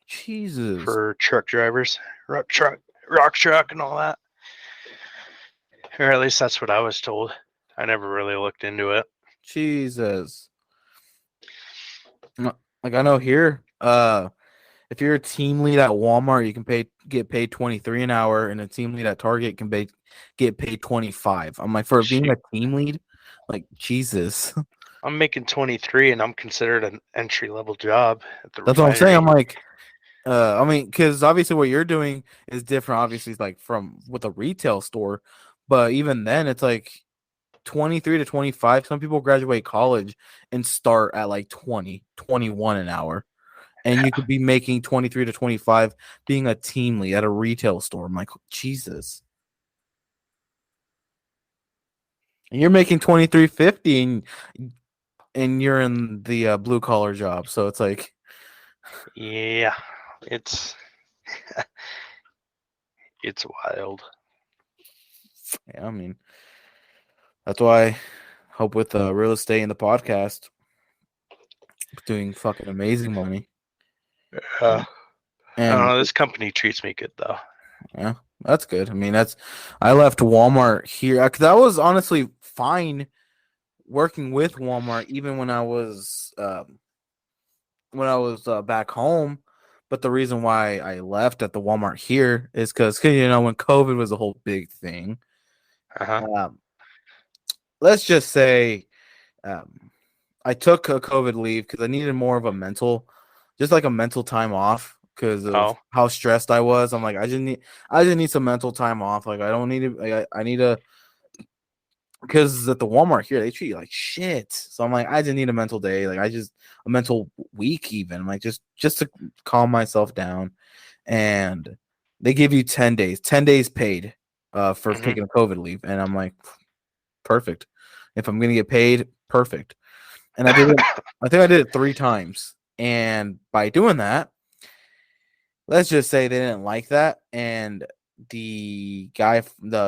Jesus. for truck drivers, rock truck, and all that. Or at least that's what I was told. I never really looked into it. Jesus. Like I know here, if you're a team lead at Walmart, you can get paid 23 an hour, and a team lead at Target can get paid 25. I'm like, for being a Shoot. team lead, like Jesus. I'm making 23 and I'm considered an entry level job at the That's what I'm saying. refinery. I'm like, I mean, because obviously what you're doing is different. Obviously, like from with a retail store, but even then, it's like 23 to 25. Some people graduate college and start at like 20, 21 an hour. And you could be making 23 to 25 being a team lead at a retail store. I'm like, Jesus. And you're making 23.50 and you're in the blue collar job. So it's like, Yeah, it's it's wild. yeah, I mean, that's why I hope with real estate and the podcast doing fucking amazing money. I don't And know. This company treats me good though. yeah, that's good. I mean, I left Walmart here because I was honestly fine working with Walmart even when I was back home. But the reason why I left at the Walmart here is because when COVID was a whole big thing. Uh-huh. Let's just say I took a COVID leave because I needed more of just like a mental time off because of Oh, how stressed I was. I'm like, I just need some mental time off. Like, I don't need to, I need to, because at the Walmart here, they treat you like shit. So I'm like, I just need a mental day. Like, a mental week even. I'm like, just to calm myself down. And they give you 10 days paid for hmm taking a COVID leave. And I'm like, perfect. If I'm going to get paid, perfect. And I think I did it 3 times. And by doing that, let's just say they didn't like that. And the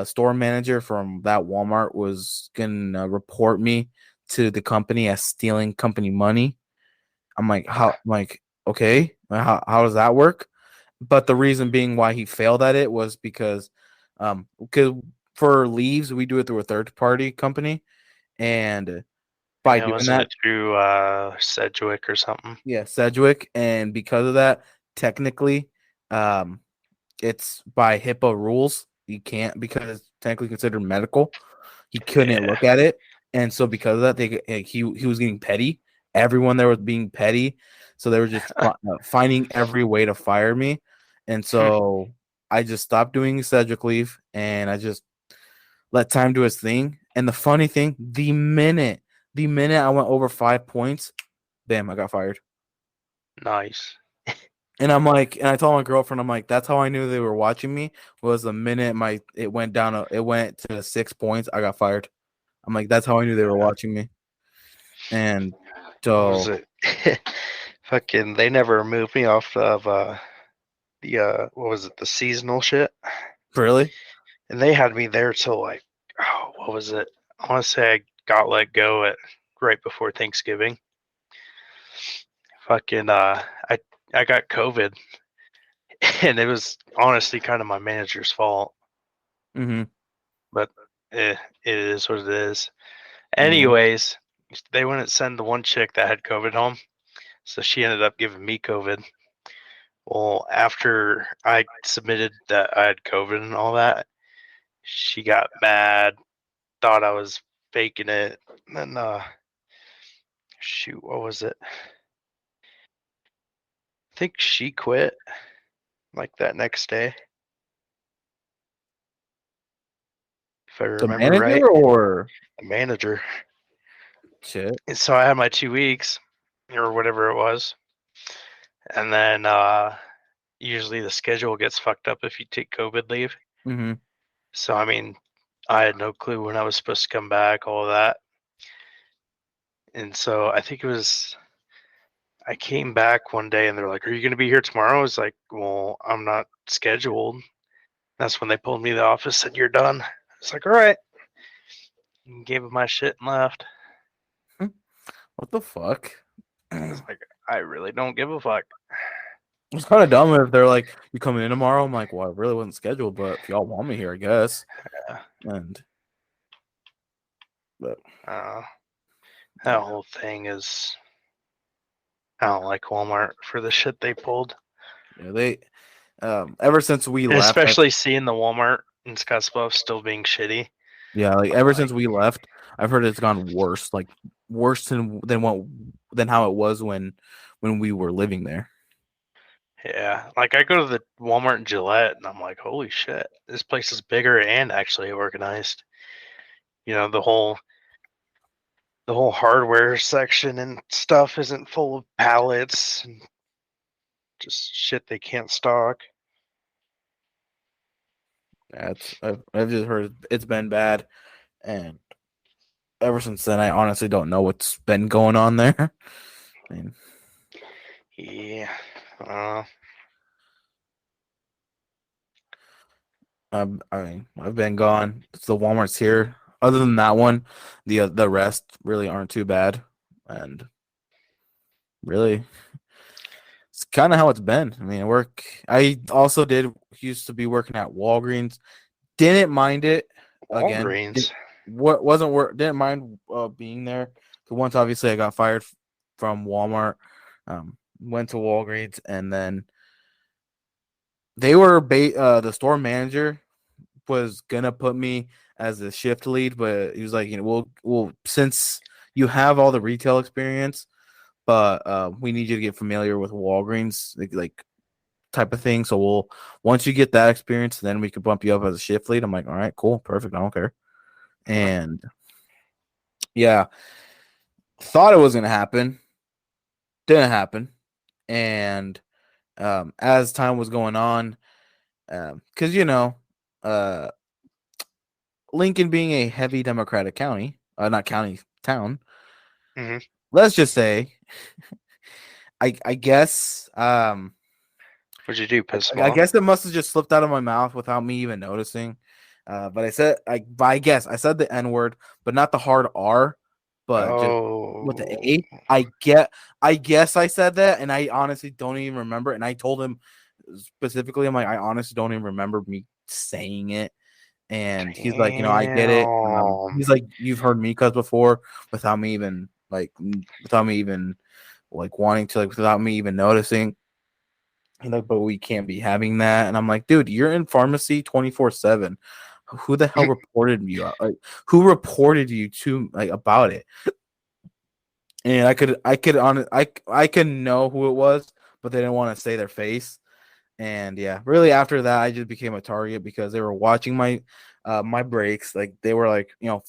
store manager from that Walmart was going to report me to the company as stealing company money. I'm like, okay, how does that work? But the reason being why he failed at it was because for leaves, we do it through a third party company. And by yeah, doing wasn't that, it through Sedgwick or something? yeah, Sedgwick, and because of that, technically, um, it's by HIPAA rules. You can't because it's technically considered medical. He couldn't Yeah. look at it, and so because of that, he was getting petty. Everyone there was being petty, so they were just finding every way to fire me, and so I just stopped doing Sedgwick leave, and I just let time do his thing. And the funny thing, the minute I went over 5 points, bam, I got fired. Nice. And I'm like, and I told my girlfriend, I'm like, that's how I knew they were watching me was the minute it went to 6 points, I got fired. I'm like, that's how I knew they were watching me. And What was so, it? Fucking, they never removed me off of the what was it? The seasonal shit. really? And they had me there till like, oh, what was it? I want to say I got let go at right before Thanksgiving. Fucking, I got COVID, and it was honestly kind of my manager's fault. Mm-hmm. But it is what it is. Yeah. Anyways, they wouldn't send the one chick that had COVID home, so she ended up giving me COVID. Well, after I submitted that I had COVID and all that, she got mad, thought I was faking it, and then shoot, what was it? I think she quit like that next day, if I The remember right. manager or The manager. shit? And so I had my 2 weeks or whatever it was, and then usually the schedule gets fucked up if you take COVID leave. Mm-hmm. So I mean, I had no clue when I was supposed to come back, all of that. And so I think it was I came back one day and they're like, "Are you going to be here tomorrow?" I was like, "Well, I'm not scheduled." That's when they pulled me to the office, said, "You're done." I was like, "All right." And gave them my shit and left. What the fuck? I was like, I really don't give a fuck. It's kind of dumb if they're like, "You coming in tomorrow?" I'm like, "Well, I really wasn't scheduled, but if y'all want me here, I guess." Yeah. And but Uh, that whole thing is, I don't like Walmart for the shit they pulled. yeah, they ever since we And left, especially seeing the Walmart in Scottsbluff still being shitty. yeah, like ever since we left, I've heard it's gone worse, like worse than how it was when we were living there. Yeah, like I go to the Walmart in Gillette and I'm like, holy shit, this place is bigger and actually organized. You know, the whole hardware section and stuff isn't full of pallets and just shit they can't stock. Yeah, I've just heard it's been bad, and ever since then, I honestly don't know what's been going on there. I mean, Yeah. I've been gone. It's the Walmart's here. Other than that one, the rest really aren't too bad, and really, it's kind of how it's been. I mean, I also did used to be working at Walgreens. Didn't mind it. Again, Walgreens. what wasn't work. Didn't mind being there. 'Cause once, obviously, I got fired from Walmart. Went to Walgreens, and then the store manager was gonna put me as a shift lead, but he was like, we'll since you have all the retail experience, but we need you to get familiar with Walgreens, like type of thing. So once you get that experience, then we could bump you up as a shift lead. I'm like, all right, cool, perfect, I don't care. And yeah, thought it was gonna happen, didn't happen. And as time was going on, because uh, Lincoln being a heavy Democratic county, not county, town, Hmm. let's just say, I guess, What'd you do? Piss them I off? guess it must have just slipped out of my mouth without me even noticing. But I guess I said the N word, but not the hard R, but just with the Oh, A. I guess I said that, and I honestly don't even remember. And I told him specifically, I'm like, I honestly don't even remember me saying it. And he's like, I get it. damn. He's like, you've heard me cuss before without me even without me even wanting to, without me even noticing. He's like, but we can't be having that. And I'm like, dude, you're in pharmacy 24/7. Who the hell reported you? Who reported you to about it? And I could know who it was, but they didn't want to say their face. And yeah, really after that, I just became a target because they were watching my breaks. Like they were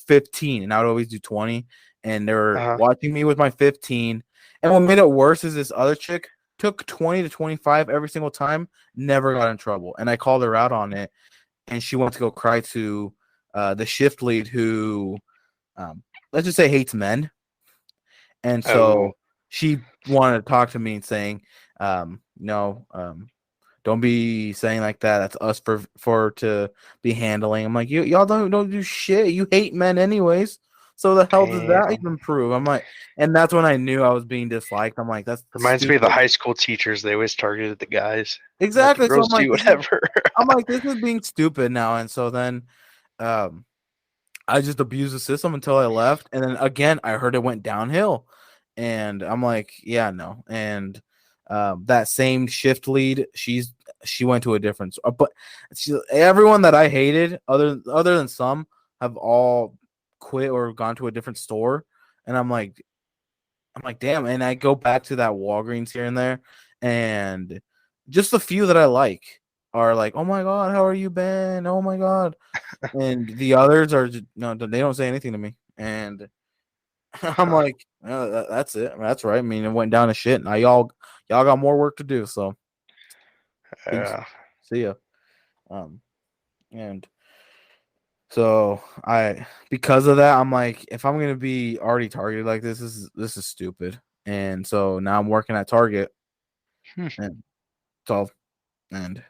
15, and I would always do 20, and they were Uh-huh. watching me with my 15. And what made it worse is this other chick took 20 to 25 every single time, never got in trouble. And I called her out on it, and she went to go cry to the shift lead who let's just say hates men. And Oh, so she wanted to talk to me and saying, no, don't be saying like that. That's us for to be handling. I'm like, y'all don't do shit. You hate men anyways. So the hell does that damn. even prove? I'm like, and that's when I knew I was being disliked. I'm like, that's Reminds me of the stupid. high school teachers. They always targeted the guys. Let the Exactly. So girls do whatever. I'm like, this is being stupid now. And so then, um, I just abused the system until I left, and then again, I heard it went downhill, and I'm like, yeah, no. And that same shift lead, she went to a different, but everyone that I hated, other than some, have all quit or gone to a different store, and I'm like, damn. And I go back to that Walgreens here and there, and just the few that I like are like, oh my god, how are you, Ben? Oh my god. And the others are just, no, they don't say anything to me. And I'm like, that's it. That's right. I mean, it went down to shit. Now y'all got more work to do. So peace. Yeah. See ya. Um, and so because of that, I'm like, if I'm gonna be already targeted like this is stupid. And so now I'm working at Target, Hmm. and so and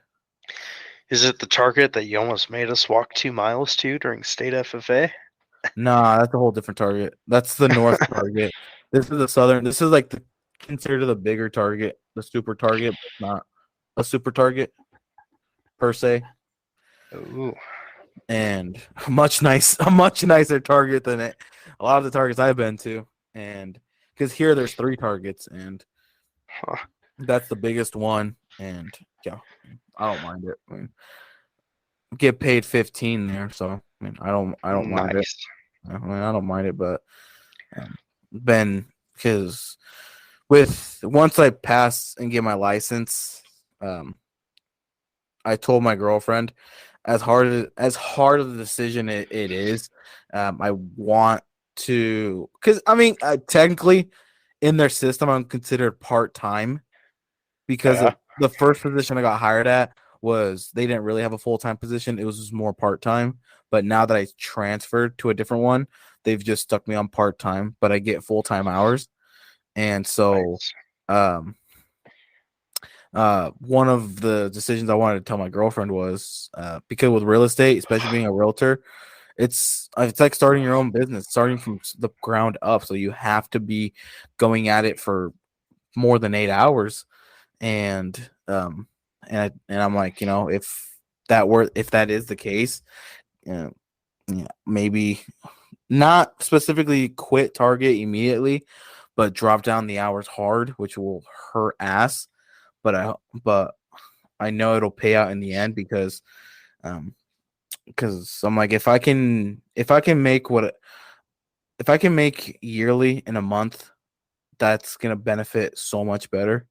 Is it the Target that you almost made us walk 2 miles to during state FFA? nah, that's a whole different Target. That's the North Target. This is the Southern. This is like considered the bigger Target, the super Target, but not a super Target per se, Ooh. and a much nicer Target than a lot of the Targets I've been to, and because here there's 3 Targets, and Huh. that's the biggest one, and yeah, I don't mind it. I mean, get paid 15 there, so I mean, I don't mind it. Nice. I mean, I don't mind it, but Ben, because with once I pass and get my license, I told my girlfriend, as hard of a decision it is, I want to, because I mean, technically, in their system, I'm considered part time because Yeah. of the first position I got hired at was they didn't really have a full time position; it was just more part time. But now that I transferred to a different one, they've just stuck me on part time, but I get full time hours. And so, Nice. um, one of the decisions I wanted to tell my girlfriend was because with real estate, especially being a realtor, it's like starting your own business, starting from the ground up. So you have to be going at it for more than 8 hours, and I'm like, if that is the case, uh, yeah, maybe not specifically quit Target immediately, but drop down the hours hard, which will hurt ass. But I know it'll pay out in the end because I'm like, if I can make yearly in a month, that's gonna benefit so much better.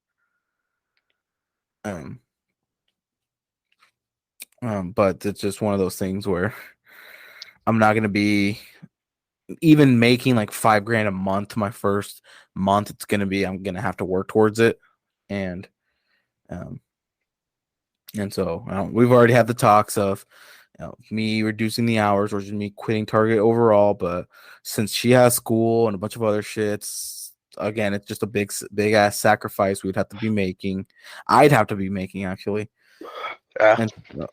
Um, but it's just one of those things where I'm not gonna be even making like 5 grand a month my first month. I'm gonna have to work towards it, and um, so we've already had the talks of me reducing the hours or just me quitting Target overall. But since she has school and a bunch of other shits, again, it's just a big ass sacrifice we'd have to be making. I'd have to be making actually, Yeah.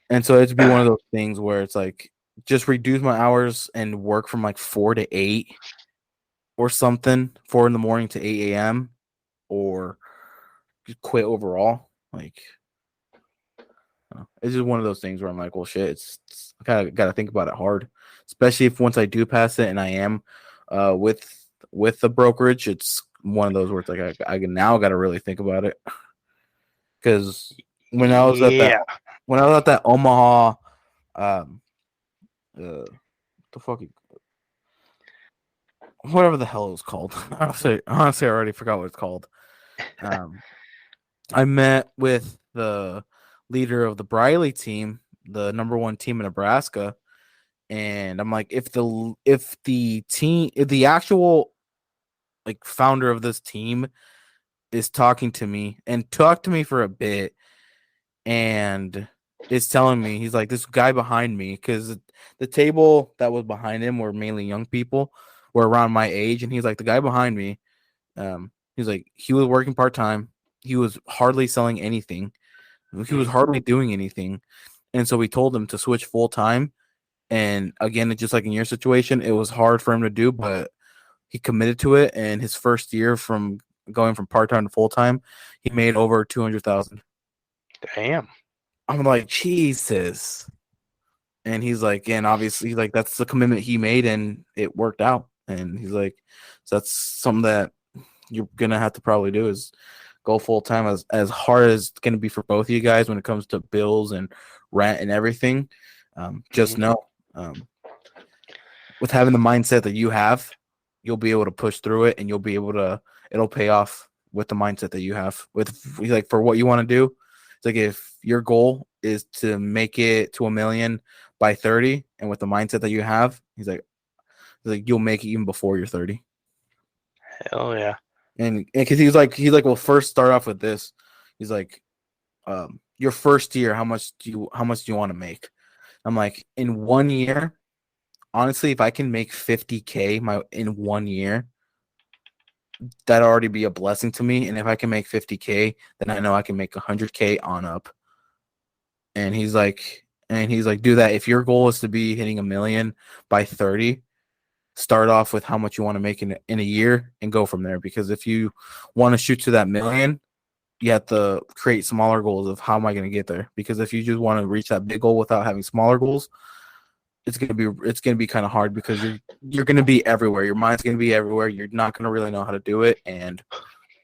and so it'd be one of those things where it's like just reduce my hours and work from like 4 to 8 or something, 4 in the morning to 8 a.m. or just quit overall. Like it's just one of those things where I'm like, well, shit, I kind of got to think about it hard, especially if once I do pass it and I am with the brokerage. It's one of those where it's like I now got to really think about it because when I was at that Yeah. when I was at that Omaha, the fuck, whatever the hell it was called. Honestly, I already forgot what it's called. I met with the leader of the Briley team, the #1 team in Nebraska, and I'm like, if the actual like founder of this team is talking to me and talked to me for a bit and is telling me, he's like, this guy behind me, because the table that was behind him were mainly young people, were around my age, and he's like, the guy behind me, he's like, he was working part-time. He was hardly selling anything. He was hardly doing anything. And so we told him to switch full-time. And again, just like in your situation, it was hard for him to do, but he committed to it. And his first year from going from part-time to full-time, he made over 200,000. Damn. I'm like, Jesus. And he's like, and obviously, like, that's the commitment he made, and it worked out. And he's like, so that's something that you're gonna have to probably do is go full time, as hard as it's gonna be for both of you guys when it comes to bills and rent and everything. Just know, with having the mindset that you have, you'll be able to push through it, and you'll be able to. It'll pay off with the mindset that you have. With like for what you want to do, it's like if your goal is to make it to 1 million by 30, and with the mindset that you have, he's like you'll make it even before you're 30. Hell yeah. And because he's like, well, first start off with this. He's like, your first year, how much do you want to make? I'm like, in 1 year, honestly, if I can make 50K in 1 year, that'd already be a blessing to me. And if I can make 50K, then I know I can make 100K on up. And he's like, do that. If your goal is to be hitting 1 million by 30, start off with how much you want to make in a year and go from there. Because if you want to shoot to that million, you have to create smaller goals of how am I going to get there. Because if you just want to reach that big goal without having smaller goals, it's gonna be kind of hard because you're gonna be everywhere. Your mind's gonna be everywhere. You're not gonna really know how to do it, and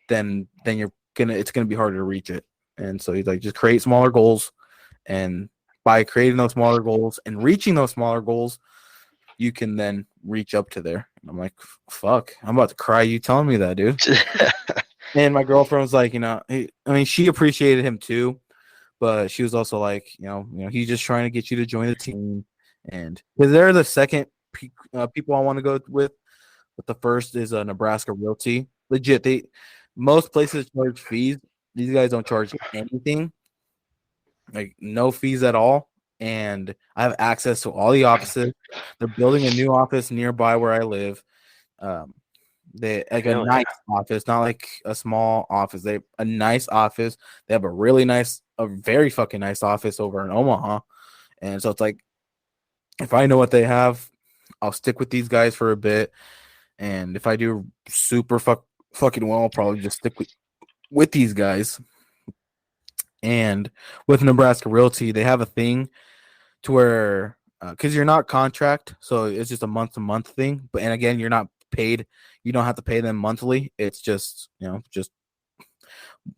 then it's gonna be harder to reach it. And so he's like, just create smaller goals, and by creating those smaller goals and reaching those smaller goals, you can then reach up to there. And I'm like, fuck, I'm about to cry. You telling me that, dude? And my girlfriend was like, she appreciated him too, but she was also like, he's just trying to get you to join the team. And because they're the second people I want to go with, but the first is Nebraska Realty. Legit, most places charge fees. These guys don't charge anything, like no fees at all. And I have access to all the offices. They're building a new office nearby where I live. They like a nice office, not like a small office. They have a nice office. They have a very fucking nice office over in Omaha. And so it's like, if I know what they have, I'll stick with these guys for a bit. And if I do super fucking well, I'll probably just stick with these guys. And with Nebraska Realty, they have a thing to where, because you're not contract, so it's just a month-to-month thing. But and again, you're not paid. You don't have to pay them monthly. It's just just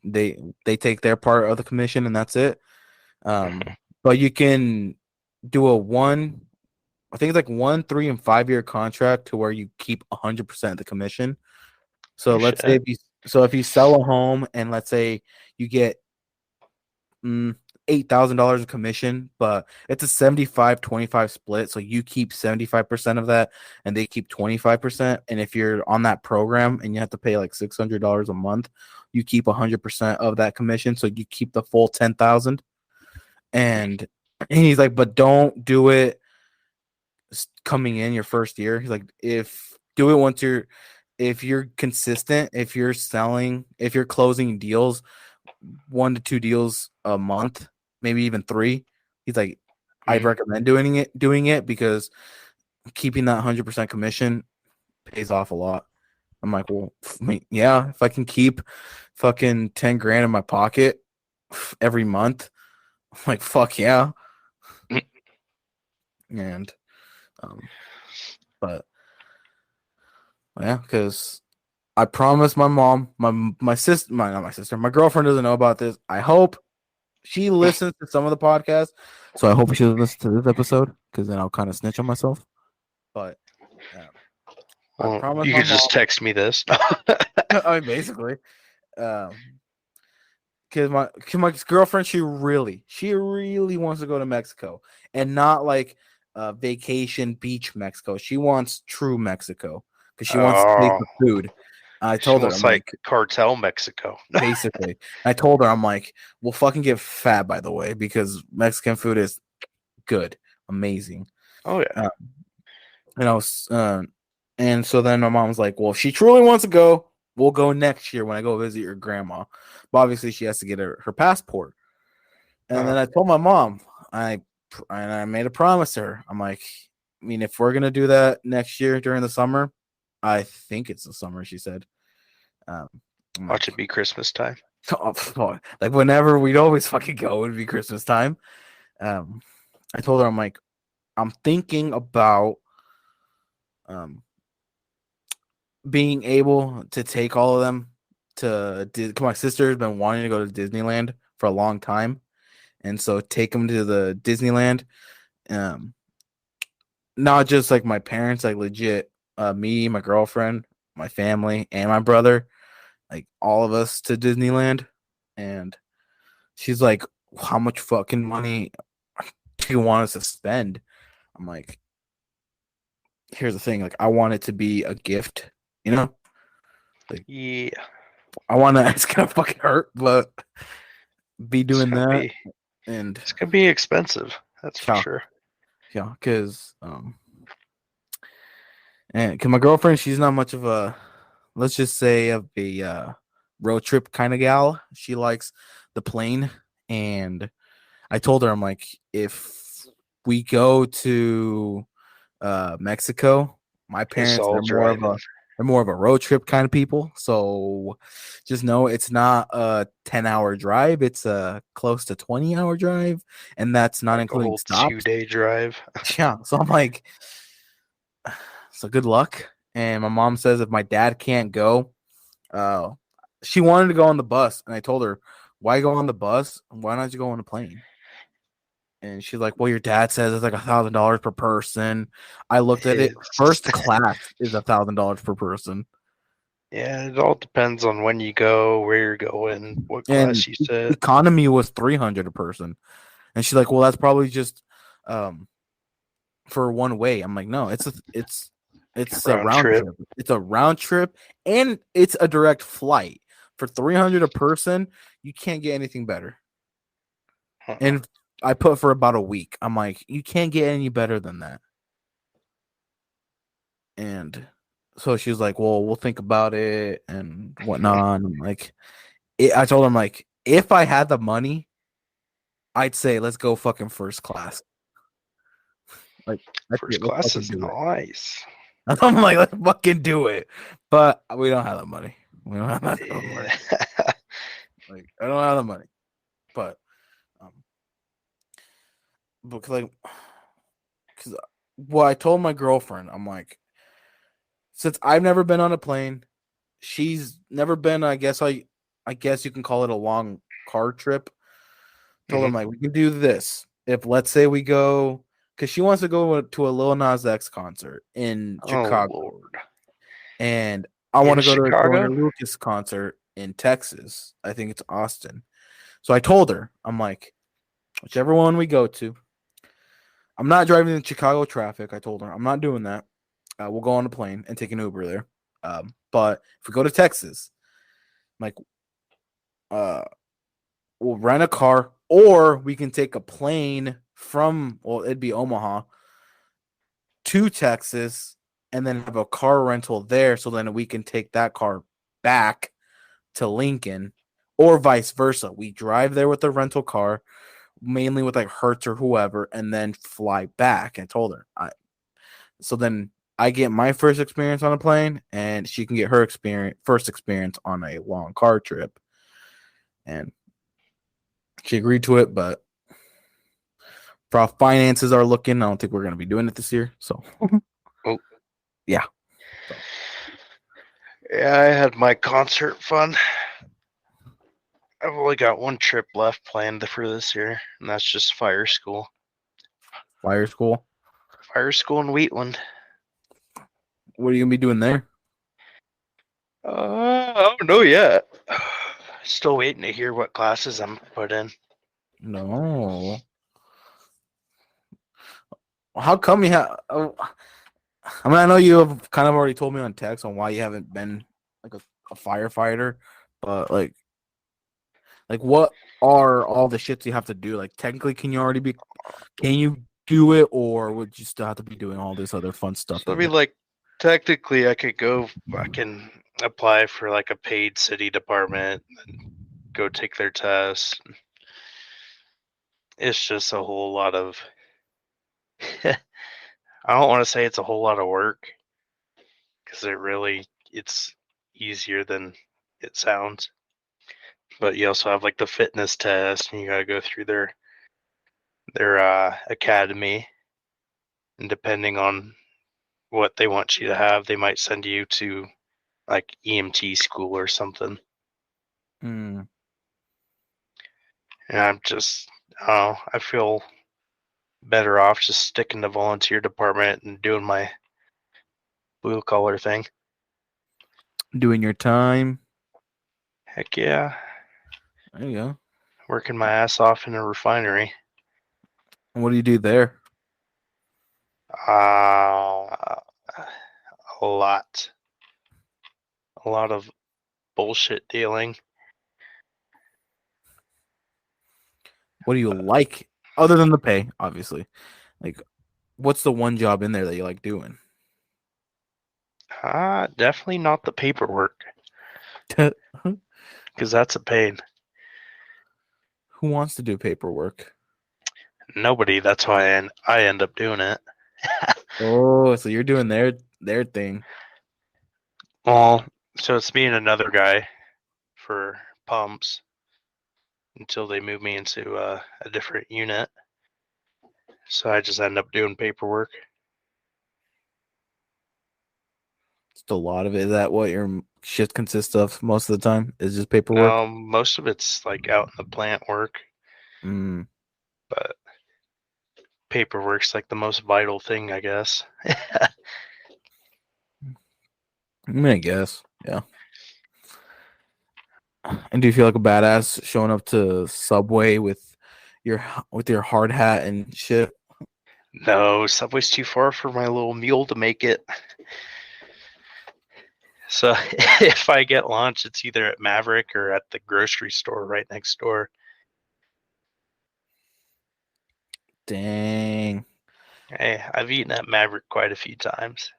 they take their part of the commission, and that's it. But you can do I think it's like 1, 3, and 5 year contract to where you keep 100% of the commission. So let's say if you sell a home and let's say you get $8,000 in commission, but it's a 75-25 split. So you keep 75% of that and they keep 25%. And if you're on that program and you have to pay like $600 a month, you keep 100% of that commission. So you keep the full 10,000. And he's like, but don't do it coming in your first year. He's like, if you're consistent, if you're closing deals, 1 to 2 deals a month, maybe even 3, he's like, I'd recommend doing it because keeping that 100% commission pays off a lot. I'm like, well, yeah, if I can keep fucking 10 grand in my pocket every month, I'm like, fuck yeah. And but yeah, because I promised my mom, my sister, not my sister, my girlfriend doesn't know about this. I hope she listens to some of the podcasts, so I hope she listens to this episode because then I'll kind of snitch on myself. But I promise you could just text me this. I mean, basically, because my girlfriend, she really wants to go to Mexico, and not like vacation beach Mexico. She wants true Mexico because she wants to taste the food. I told her, I'm like cartel Mexico. Basically, I told her, I'm like, we'll fucking get fat, by the way, because Mexican food is good, amazing. Oh yeah. And I was And so then my mom's like, well, if she truly wants to go, we'll go next year when I go visit your grandma. But obviously, she has to get her passport. And then I told my mom, I made a promise to her. I'm like, I mean, if we're gonna do that next year during the summer, I think it's the summer. She said, um, I'm Watch like, it be Christmas time. like whenever we'd always fucking go, it'd be Christmas time. I told her, I'm like, I'm thinking about being able to take all of them to my sister's been wanting to go to Disneyland for a long time, and so take them to the Disneyland. Not just like my parents, like legit, me, my girlfriend, my family, and my brother, like all of us to Disneyland. And she's like, how much fucking money do you want us to spend? I'm like, here's the thing, like I want it to be a gift, you know? Like Yeah, I wanna it's gonna fucking hurt, but be it's doing gonna that be and it's gonna be expensive. That's for yeah, sure. yeah, because and cause my girlfriend, she's not much of a, let's just say, of a road trip kind of gal. She likes the plane, and I told her, I'm like, if we go to Mexico, my It's parents, all driving. they're more of a road trip kind of people. So just know it's not a 10-hour drive; it's a close to 20-hour drive, and that's not Like a including whole stops. 2 day drive. Yeah, so I'm like, so good luck. And my mom says if my dad can't go, uh, she wanted to go on the bus, and I told her, why go on the bus? Why not you go on a plane? And she's like, well, your dad says it's like $1,000 per person. I looked at it. It's First class is $1,000 per person, yeah, it all depends on when you go, where you're going, what and class you sit. economy was 300 a person. And she's like, well, that's probably just um for one way. I'm like, no, it's a Round round trip. trip. It's a round trip, and it's a direct flight for 300 a person. You can't get anything better. Uh-uh. And I put for about a week. I'm like, you can't get any better than that. And so she was like, well, we'll think about it and whatnot. And I'm like, I told him, like, if I had the money, I'd say let's go fucking first class. Like, that's First it. Let's class fucking is do it. nice. I'm like, let's fucking do it. But we don't have the money. We don't have that kind of money. Yeah. Like, I don't have the money. But, um, because like, because well, I told my girlfriend, I'm like, since I've never been on a plane, she's never been. I guess you can call it a long car trip. Told her, Mhm. I'm like, we can do this. If let's say we go, because she wants to go to a Lil Nas X concert in Oh Chicago, Lord. and I want In to go to a Joyner Chicago? Lucas concert in Texas. I think it's Austin. So I told her, I'm like, whichever one we go to, I'm not driving in Chicago traffic. I told her, I'm not doing that. We'll go on a plane and take an Uber there. But if we go to Texas, like, uh, we'll rent a car, or we can take a plane from, well, it'd be Omaha to Texas, and then have a car rental there. So then we can take that car back to Lincoln, or vice versa. We drive there with the rental car, mainly with like Hertz or whoever, and then fly back. I told her, so then I get my first experience on a plane, and she can get her first experience on a long car trip. And she agreed to it, but for how finances are looking, I don't think we're going to be doing it this year. So, Oh. yeah. Yeah, I had my concert fun. I've only got one trip left planned for this year, and that's just fire school. Fire school. Fire school in Wheatland. What are you going to be doing there? I don't know yet. Still waiting to hear what classes I'm put in. No. How come you have? I mean, I know you have kind of already told me on text on why you haven't been like a firefighter, but like what are all the shits you have to do? Like technically, can you do it, or would you still have to be doing all this other fun So stuff it'll that be you? like Technically, I can apply for like a paid city department and go take their test. It's just a whole lot of. I don't want to say it's a whole lot of work because it's easier than it sounds. But you also have like the fitness test, and you got to go through their academy, and depending on what they want you to have, they might send you to like EMT school or something. Mm. And I feel better off just sticking to volunteer department and doing my blue collar thing. Doing your time. Heck yeah, There you go. working my ass off in a refinery. And what do you do there? Uh, a lot, a lot of bullshit dealing. What do you like other than the pay, obviously? Like, what's the one job in there that you like doing? Definitely not the paperwork Who because that's a pain. wants to do paperwork? Nobody. That's why I end up doing it. Oh, so you're doing their thing. Well, so it's me and another guy for pumps until they move me into a different unit. So I just end up doing paperwork. Just a lot of it. Is that what your shift consists of most of the time? Is just paperwork? No, most of it's like out in the plant work, Mm, but paperwork's like the most vital thing, I guess. I guess. Yeah. And do you feel like a badass showing up to Subway with your hard hat and shit? No, Subway's too far for my little mule to make it. So if I get lunch, it's either at Maverick or at the grocery store right next door. Dang. Hey, I've eaten at Maverick quite a few times.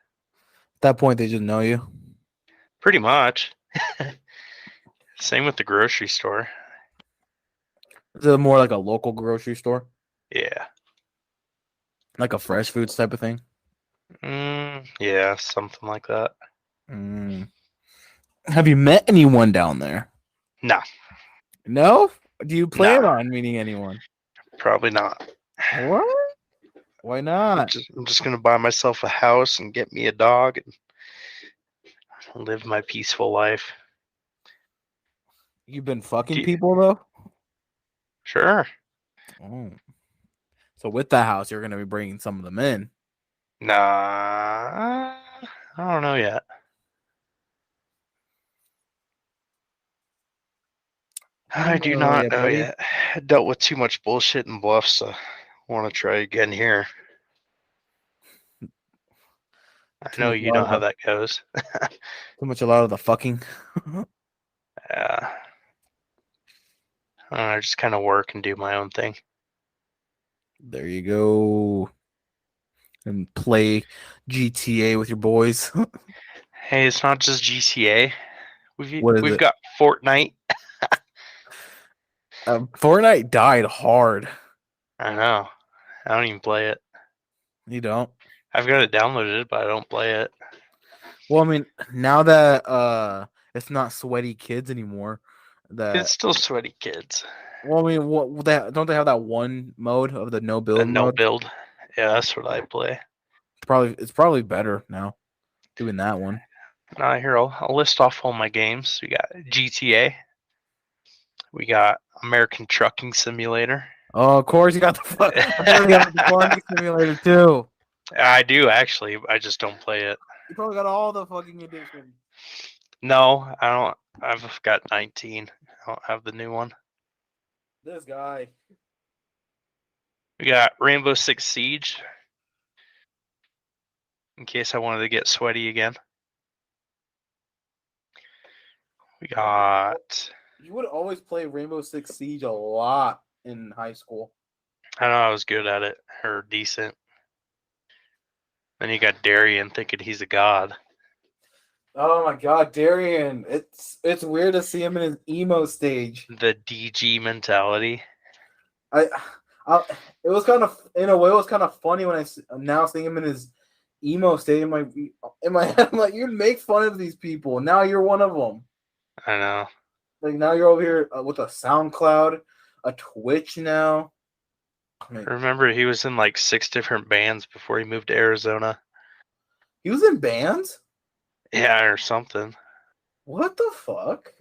At that point, they just know you. Pretty much. Same with the grocery store. Is it more like a local grocery store, Yeah. like a fresh foods type of thing? Yeah, something like that. Mm. Have you met anyone down there? No, No. Do you plan Nah. on meeting anyone? probably not. What? Why not? I'm just gonna buy myself a house and get me a dog and live my peaceful life. You've been fucking Do you- people though. Sure. Oh. So with that house, you're gonna be bringing some of them in. Nah, I don't know yet. I do not know buddy. yet. I dealt with too much bullshit in Bluffs to want to try again here. I Too know much you know love. how that goes. Too much a lot of the fucking. Yeah. I just kind of work and do my own thing. There you go. And play GTA with your boys. Hey, it's not just GTA. What is We've it? got Fortnite. Fortnite died hard. I know. I don't even play it. You don't? I've got it downloaded, but I don't play it. Well, I mean, now that it's not sweaty kids anymore. It's still sweaty kids. Well, I mean, what that don't they have that one mode of the no The build no mode? build. Yeah, that's what I play. It's probably better now doing that one. Now here I'll list off all my games. We got GTA. We got American Trucking Simulator. Oh, of course you got the I forgot you got the farming simulator too. I do actually. I just don't play it. You probably got all the fucking editions. No, I don't. I've got 19. I don't have the new one. This guy. We got Rainbow Six Siege. In case I wanted to get sweaty again. We got. You would always play Rainbow Six Siege a lot in high school. I know I was good at it or decent. Then you got Darian thinking he's a god. Oh my God, Darian! It's weird to see him in his emo stage. The DG mentality. I, I it was kind of in a way it was kind of funny when I'm now seeing him in his emo stage. In my head, I'm like, you make fun of these people. Now you're one of them. I know. Like now you're over here with a SoundCloud, a Twitch now. I remember he was in like 6 different bands before he moved to Arizona. He was in bands. Yeah, or something. What the fuck?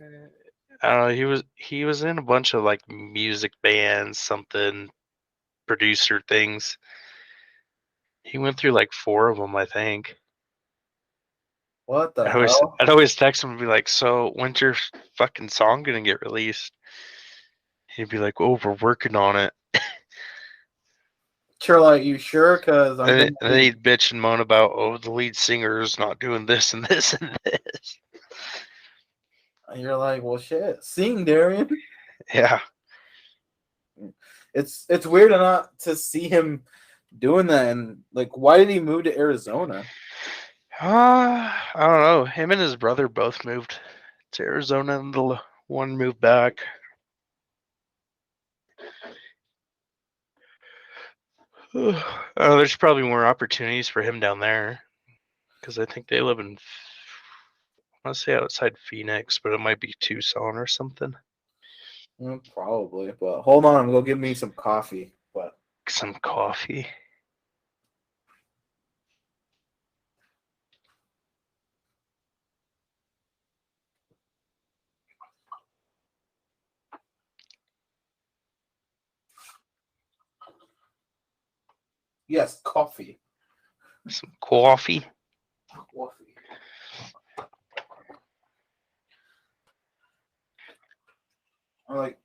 I don't know. He was in a bunch of like music bands, something producer things. He went through like 4 of them, I think. What the hell? I'd always text him and be like, "So when's your fucking song gonna get released?" He'd be like, "Oh, we're working on it." Sure, like you sure? Because And then he'd bitch and moan about, "Oh, the lead singer's not doing this and this and this." And you're like, well, shit. Sing, Darian. Yeah. It's weird not to see him doing that. And like, why did he move to Arizona? I don't know. Him and his brother both moved to Arizona, and the one moved back. There's probably more opportunities for him down there because I think they live in, I want to say outside Phoenix, but it might be Tucson or something. Probably, but hold on, go give me some coffee. But Some coffee. yes, coffee. Some coffee. Coffee. I'm like,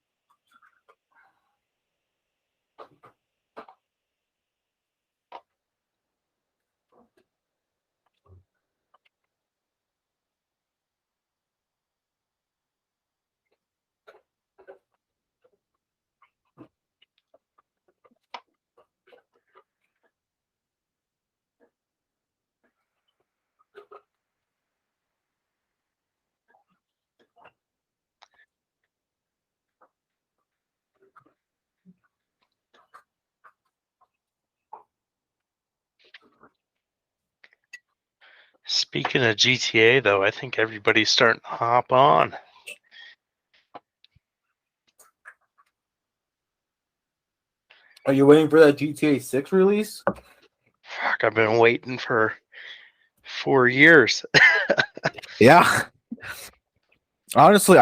Speaking of GTA, though, I think everybody's starting to hop on. are you waiting for that GTA 6 release? Fuck, I've been waiting for 4 years. Yeah. Honestly,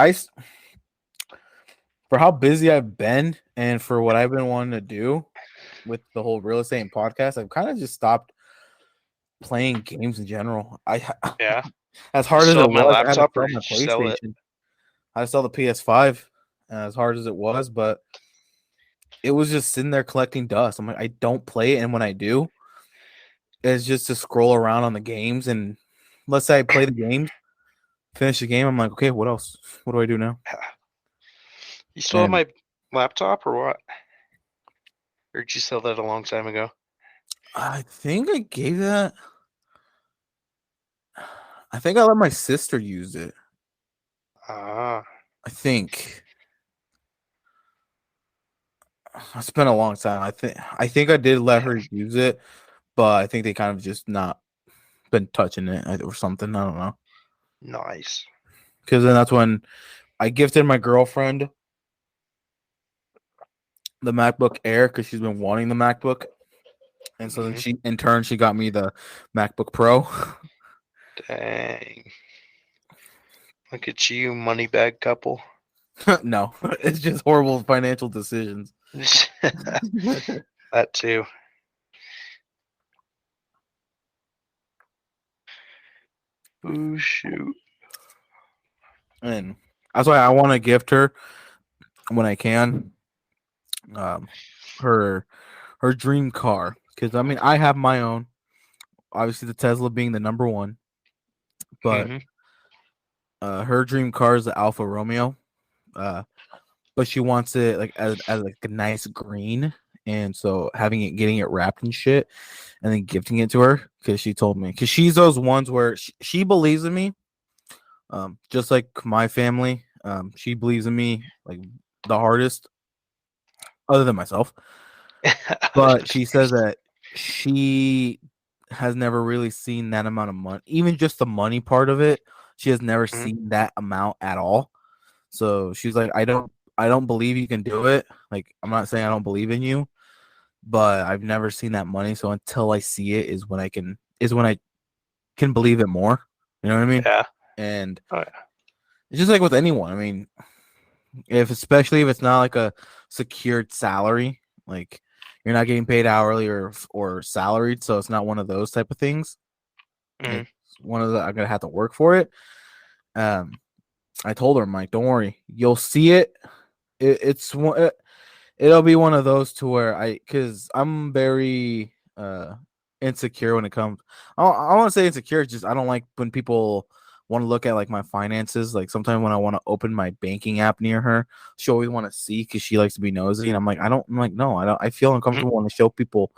for how busy I've been and for what I've been wanting to do with the whole real estate and podcast, I've kind of just stopped playing games in general. Yeah. As hard as Still it have my was, I had to laptop, or sell my did you sell it? PlayStation. I saw the PS5 as hard as it was, but it was just sitting there collecting dust. I'm like, I don't play it, and when I do, it's just to scroll around on the games. And let's say I play the games, finish the game, I'm like, okay, what else? What do I do now? You still have And my laptop or what? Or did you sell that a long time ago? I think I gave that. I think I let my sister use it. Ah. I think. It's been a long time. I think I did let her use it, but I think they kind of just not been touching it or something. I don't know. Nice. Because then that's when I gifted my girlfriend the MacBook Air because she's been wanting the MacBook, and so then she got me the MacBook Pro. Dang. Look at you, money bag couple. No, it's just horrible financial decisions. That too. Oh shoot. And that's why I want to gift her when I can her dream car, because I mean I have my own, obviously the Tesla being the number one, but her dream car is the Alfa Romeo, but she wants it like as like a nice green and so getting it wrapped and shit, and then gifting it to her because she told me, because she's those ones where she believes in me, just like my family. She believes in me like the hardest, other than myself. But she says that she has never really seen that amount of money, even just the money part of it. She has never Mhm. seen that amount at all. So she's like, I don't believe you can do it. Like, I'm not saying I don't believe in you, but I've never seen that money. So until I see it is when I can believe it more. You know what I mean? Yeah. And Oh, yeah. it's just like with anyone. I mean, especially if it's not like a secured salary, like you're not getting paid hourly or salaried, so it's not one of those type of things. Mhm. It's one of the I'm gonna have to work for it. I told her, I'm like, don't worry, you'll see it. It'll be one of those to where because I'm very insecure when it comes. I want to say insecure. Just I don't like when people want to look at like my finances. Like sometimes when I want to open my banking app near her, she always want to see because she likes to be nosy, and I'm like, I'm like, no, I don't. I feel Mhm. uncomfortable when I show people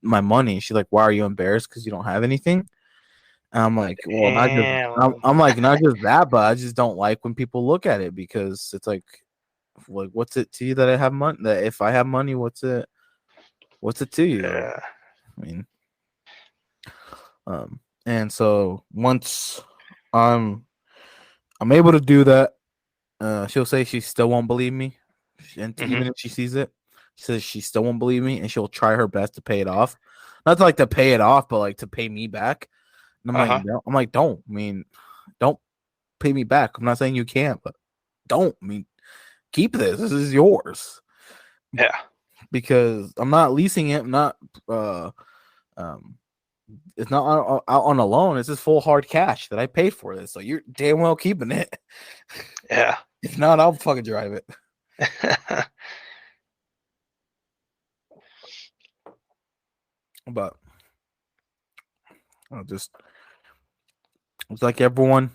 my money. She's like, why are you embarrassed because you don't have anything? And I'm like, well, not just. Damn. I'm like, not just that, but I just don't like when people look at it because it's like, what's it to you that I have money? That if I have money, what's it to you? Like, Yeah. I mean, and so once I'm I'm able to do that, she'll say she still won't believe me, and Mhm. even if she sees it, she says she still won't believe me, and she'll try her best to pay it off. Not to, like to pay it off, but like to pay me back. And I'm like, Uh-huh. no, I'm like, don't. I mean, don't pay me back. I'm not saying you can't, but don't. I mean, keep this. This is yours Yeah. because I'm not leasing it. I'm not. Uh, um, it's not out on a loan. It's just full hard cash that I paid for this. So you're damn well keeping it. Yeah. If not, I'll fucking drive it. But I'll just it's like everyone.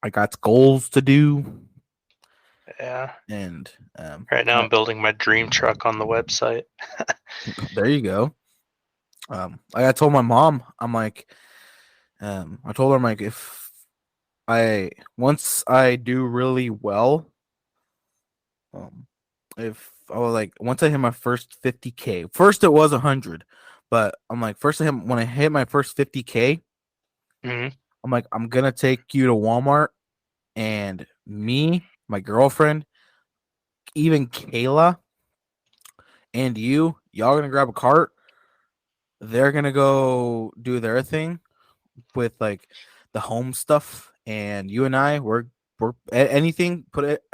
I got goals to do, Yeah. and Right now I'm building my dream truck on the website. there you go. Like I told my mom, I'm like, I told her, I'm like, if I once I do really well, um, if I was like, once I hit my first 50K, first it was 100, but I'm like, when I hit my first 50K, Mhm. I'm like, I'm gonna take you to Walmart and me, my girlfriend, even Kayla, and y'all gonna grab a cart. They're gonna go do their thing with like the home stuff, and you and I, anything.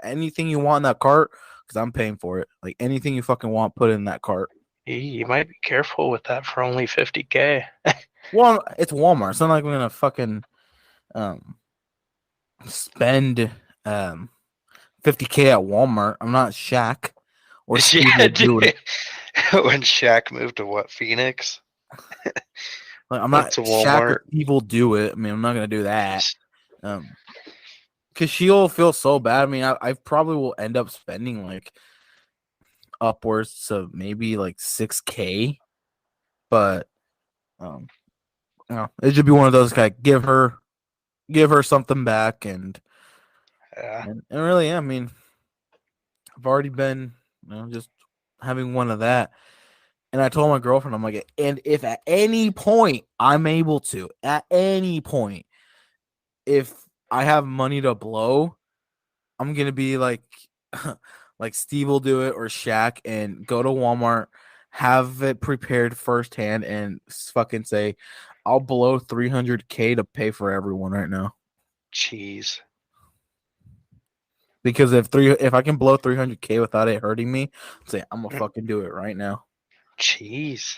Anything you want in that cart because I'm paying for it. Like anything you fucking want, put it in that cart. You might be careful with that for only 50K. Well, it's Walmart. It's not like we're gonna fucking um spend 50K at Walmart. I'm not Shaq or Steve Yeah, will do it. dude. When Shaq moved to what, Phoenix? Like I'm Went not to Shaq or Walmart. Steve will do it. I mean, I'm not gonna do that. Because she'll feel so bad. I mean, I probably will end up spending like upwards of maybe like 6K, but um, it should be one of those like give her something back, Yeah. and really, I mean, I've already been just having one of that. And I told my girlfriend, I'm like, and if at any point I'm able to, at any point, if I have money to blow, I'm gonna be like, like Steve will do it or Shaq and go to Walmart, have it prepared firsthand, and fucking say, "I'll blow 300K to pay for everyone right now." Jeez. Because if I can blow 300K without it hurting me, say I'm gonna fucking do it right now. Jeez.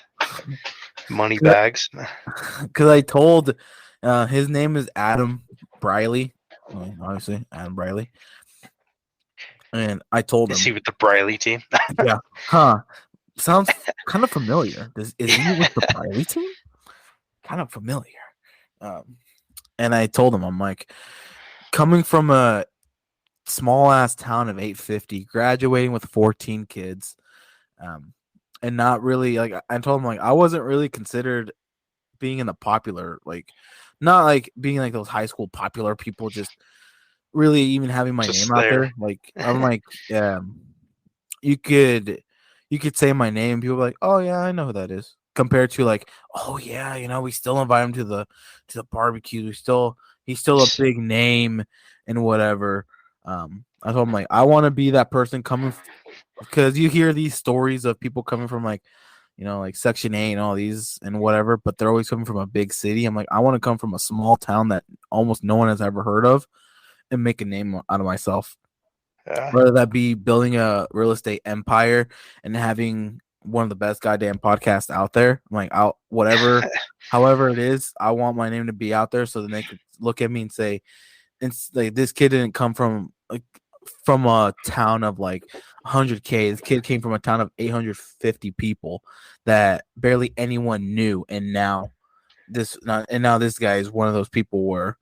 Money bags. Because I told his name is Adam Briley, obviously Adam Briley, and I told Is him, he with the Briley team? yeah, huh? Sounds kind of familiar. Is he with the Briley team? Kind of familiar. And I told him, I'm like, coming from a small ass town of 850, graduating with 14 kids, and not really like I told him like I wasn't really considered being in the popular like not like being like those high school popular people just really even having my name Just out there. there. Like I'm like you could say my name, people are like, oh yeah, I know who that is. Compared to like, oh yeah, we still invite him to the barbecue. He's still a big name and whatever. I told him like I want to be that person coming because you hear these stories of people coming from like like Section 8 and all these and whatever, but they're always coming from a big city. I'm like, I want to come from a small town that almost no one has ever heard of and make a name out of myself. Yeah. Whether that be building a real estate empire and having one of the best goddamn podcasts out there. I'm like, I'll whatever, however it is, I want my name to be out there so then they could look at me and say, it's like this kid didn't come from a town of like 100K. This kid came from a town of 850 people that barely anyone knew, and now this guy is one of those people where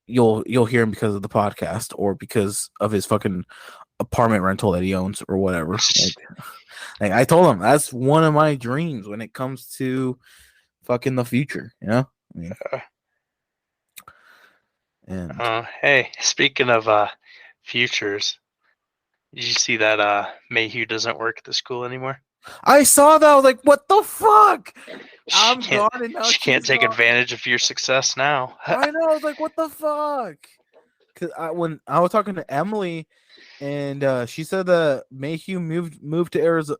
you'll hear him because of the podcast or because of his fucking apartment rental that he owns or whatever. Like I told him that's one of my dreams when it comes to fucking the future, I mean, and Hey, speaking of futures, did you see that Mayhew doesn't work at the school anymore? I saw that. I was like, what the fuck? I'm She can't, gone and now she can't she's take gone. advantage of your success now. I know. I was like, what the fuck? Because when I was talking to Emily, and she said that Mayhew moved to Arizona.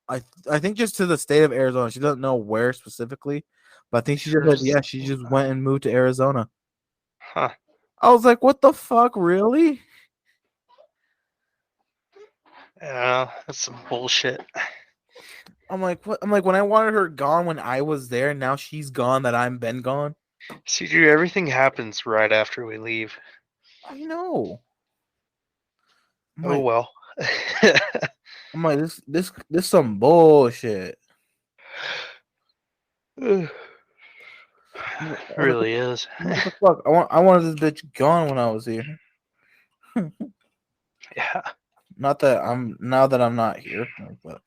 I think just to the state of Arizona. She doesn't know where specifically, but I think she just said, yeah, she just went and moved to Arizona. Huh. I was like, what the fuck, really? Yeah, that's some bullshit. I'm like, what? I'm like, when I wanted her gone when I was there, now she's gone that I'm been gone. See, dude, everything happens right after we leave. I know. I'm Oh like, well. this some bullshit. Really is. What the fuck? I wanted this bitch gone when I was here. Yeah. Not that I'm not here, but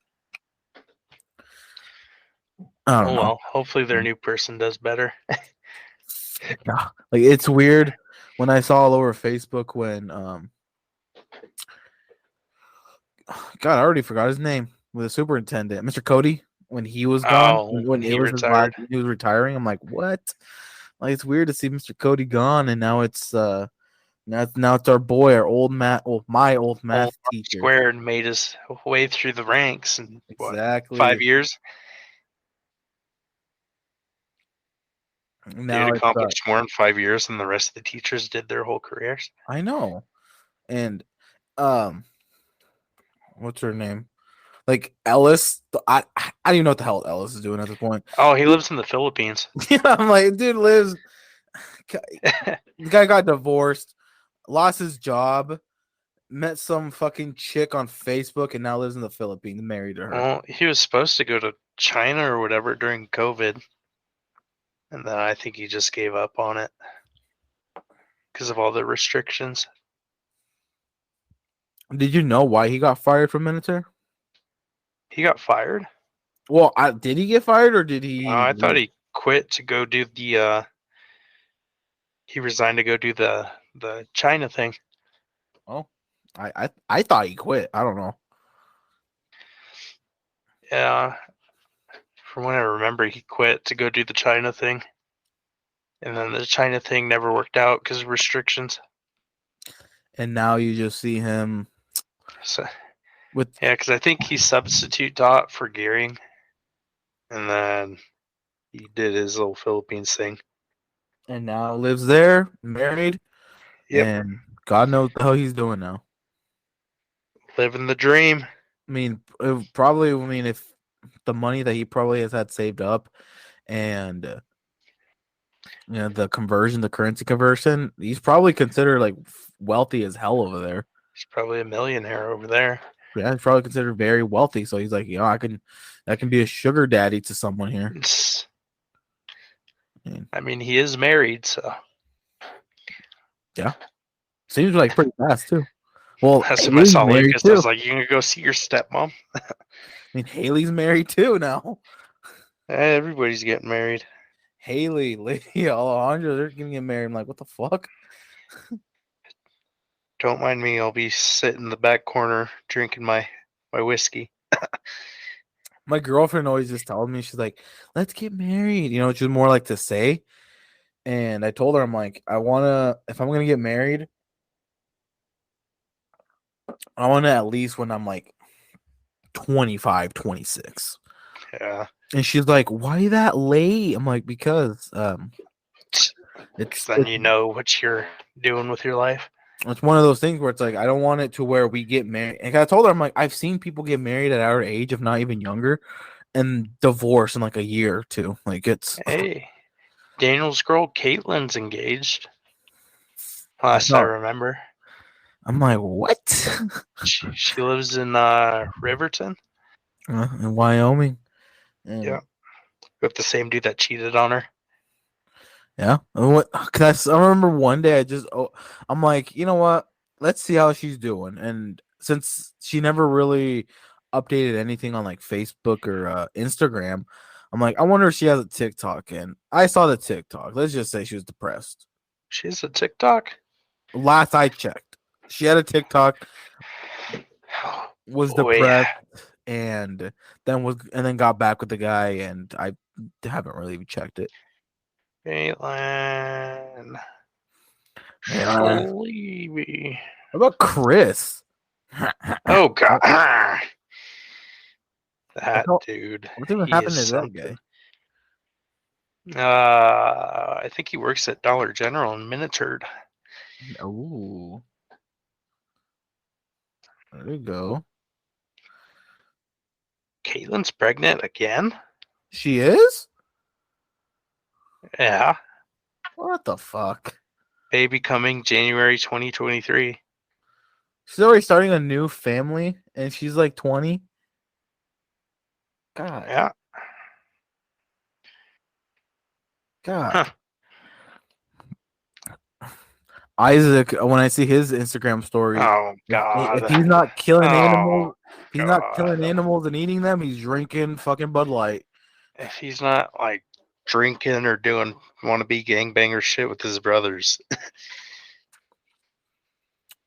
I don't Oh know. well. Hopefully their new person does better. Nah, like it's weird when I saw all over Facebook when God, I already forgot his name with the superintendent, Mr. Cody, when he was gone, Oh, when when it he was his last, retired. he was retiring. I'm like, what? Like it's weird to see Mr. Cody gone, and now it's our boy, our old math, well, my old Old math teacher. squared and made his way through the ranks in what, Exactly. 5 years? He had Now it's accomplished more in 5 years than the rest of the teachers did their whole careers. I know, and what's her name? Like Ellis, I don't even know what the hell Ellis is doing at this point. Oh, he lives in the Philippines. Yeah, I'm like, dude lives. The guy got divorced, lost his job, met some fucking chick on Facebook, and now lives in the Philippines, married to her. Well, he was supposed to go to China or whatever during COVID, and then I think he just gave up on it because of all the restrictions. Did you know why he got fired from Minotaur? He got fired? Well, did he get fired or did he? I thought he quit to go do the. He resigned to go do the China thing. Oh, I thought he quit. I don't know. Yeah, from what I remember, he quit to go do the China thing, and then the China thing never worked out because of restrictions. And now you just see him So with yeah, because I think he substitute taught for Gearing, and then he did his little Philippines thing. and now lives there, married, Yep, and God knows how he's doing now. living the dream. I mean, probably. I mean, if the money that he probably has had saved up, and the currency conversion, he's probably considered like wealthy as hell over there. He's probably a millionaire over there. Yeah, he's probably considered very wealthy. So he's like, I can be a sugar daddy to someone here. I mean, he is married, so yeah, seems like pretty fast too. Well, That's what I Haley's saw married Lucas. I too. was like, "You gonna go see your stepmom?" I mean, Haley's married too now. Everybody's getting married. Haley, Lady Alejandra, they're gonna get married. I'm like, what the fuck? Don't mind me. I'll be sitting in the back corner drinking my whiskey. My girlfriend always just tells me, she's like, let's get married. You know, which is more like to say. And I told her, I'm like, if I'm gonna get married, I wanna at least when I'm like 25, 26. Yeah, And she's like, why that late? I'm like, because because then you know what you're doing with your life. it's one of those things where it's like I don't want it to where we get married. And I told her, I'm like, I've seen people get married at our age, if not even younger, and divorce in like a year or two. Like it's Hey, Daniel's girl Caitlin's engaged. Last I no. remember. I'm like, what? She lives in Riverton. In Wyoming. And Yeah, with the same dude that cheated on her. yeah. And what? Cause I remember one day I'm like, you know what? Let's see how she's doing. And since she never really updated anything on like Facebook or Instagram, I'm like, I wonder if she has a TikTok. And I saw the TikTok. Let's just say she was depressed. She has a TikTok. Last I checked, she had a TikTok, was Boy, depressed, and then got back with the guy. And I haven't really checked it. Caitlin. Yeah. Sleepy. What about Chris? Oh God, that What dude. even He happened is to that something. guy? I think he works at Dollar General in Minitard. Oh, there you go. Caitlin's pregnant again? She is? Yeah. What the fuck? Baby coming January 2023. She's already starting a new family, and she's like 20. God, Yeah. God. Huh. Isaac, when I see his Instagram stories, Oh if God. he's not killing Oh animals, if he's not killing God. animals and eating them, he's drinking fucking Bud Light. If he's not like drinking or doing wannabe gangbanger shit with his brothers.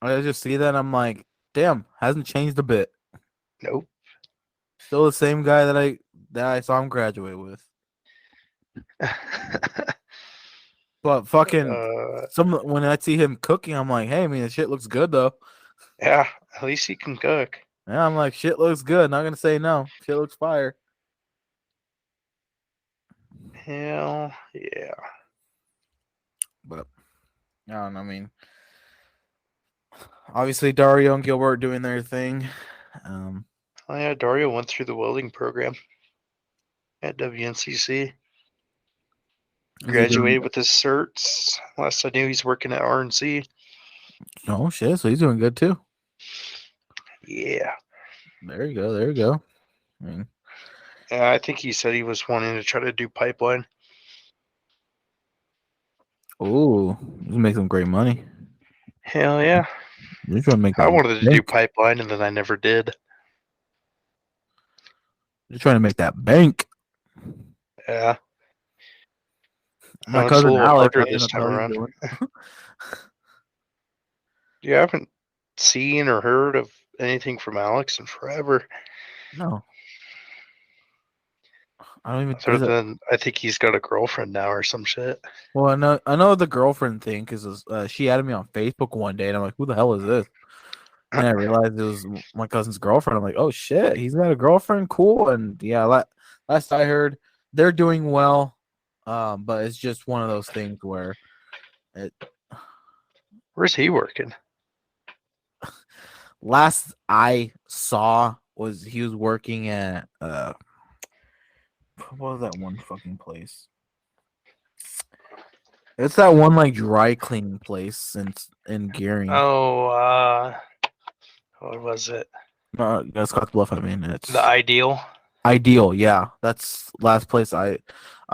I just see that, and I'm like, damn, hasn't changed a bit. Nope. Still the same guy that I saw him graduate with. But fucking when I see him cooking, I'm like, hey, man, the shit looks good though. Yeah, at least he can cook. Yeah, I'm like, shit looks good. Not gonna say no. Shit looks fire. Hell yeah. But I don't know. I mean, obviously Dario and Gilbert doing their thing. Oh yeah, Dario went through the welding program at WNCC. Graduated with his certs. Last I knew, he's working at RNC. Oh shit! So he's doing good too. Yeah. There you go. There you go. I mean, Yeah, I think he said he was wanting to try to do pipeline. oh, he's making some great money. Hell yeah. You're trying to make that. I wanted to do pipeline, and then I never did. You're trying to make that bank. Yeah. My It's a cousin little Alex, harder this time around. You haven't seen or heard of anything from Alex in forever. No, I don't even. Other than I think he's got a girlfriend now or some shit. Well, I know the girlfriend thing because she added me on Facebook one day, and I'm like, who the hell is this? And I realized it was my cousin's girlfriend. I'm like, oh shit, he's got a girlfriend, cool. And yeah, last I heard, they're doing well, but it's just one of those things where Where's he working? Last I saw was he was working at what was that one fucking place? It's that one like dry cleaning place in Gearing. Oh, what was it? That's Scotts Bluff. I mean, it's The Ideal. Ideal. Yeah, that's last place I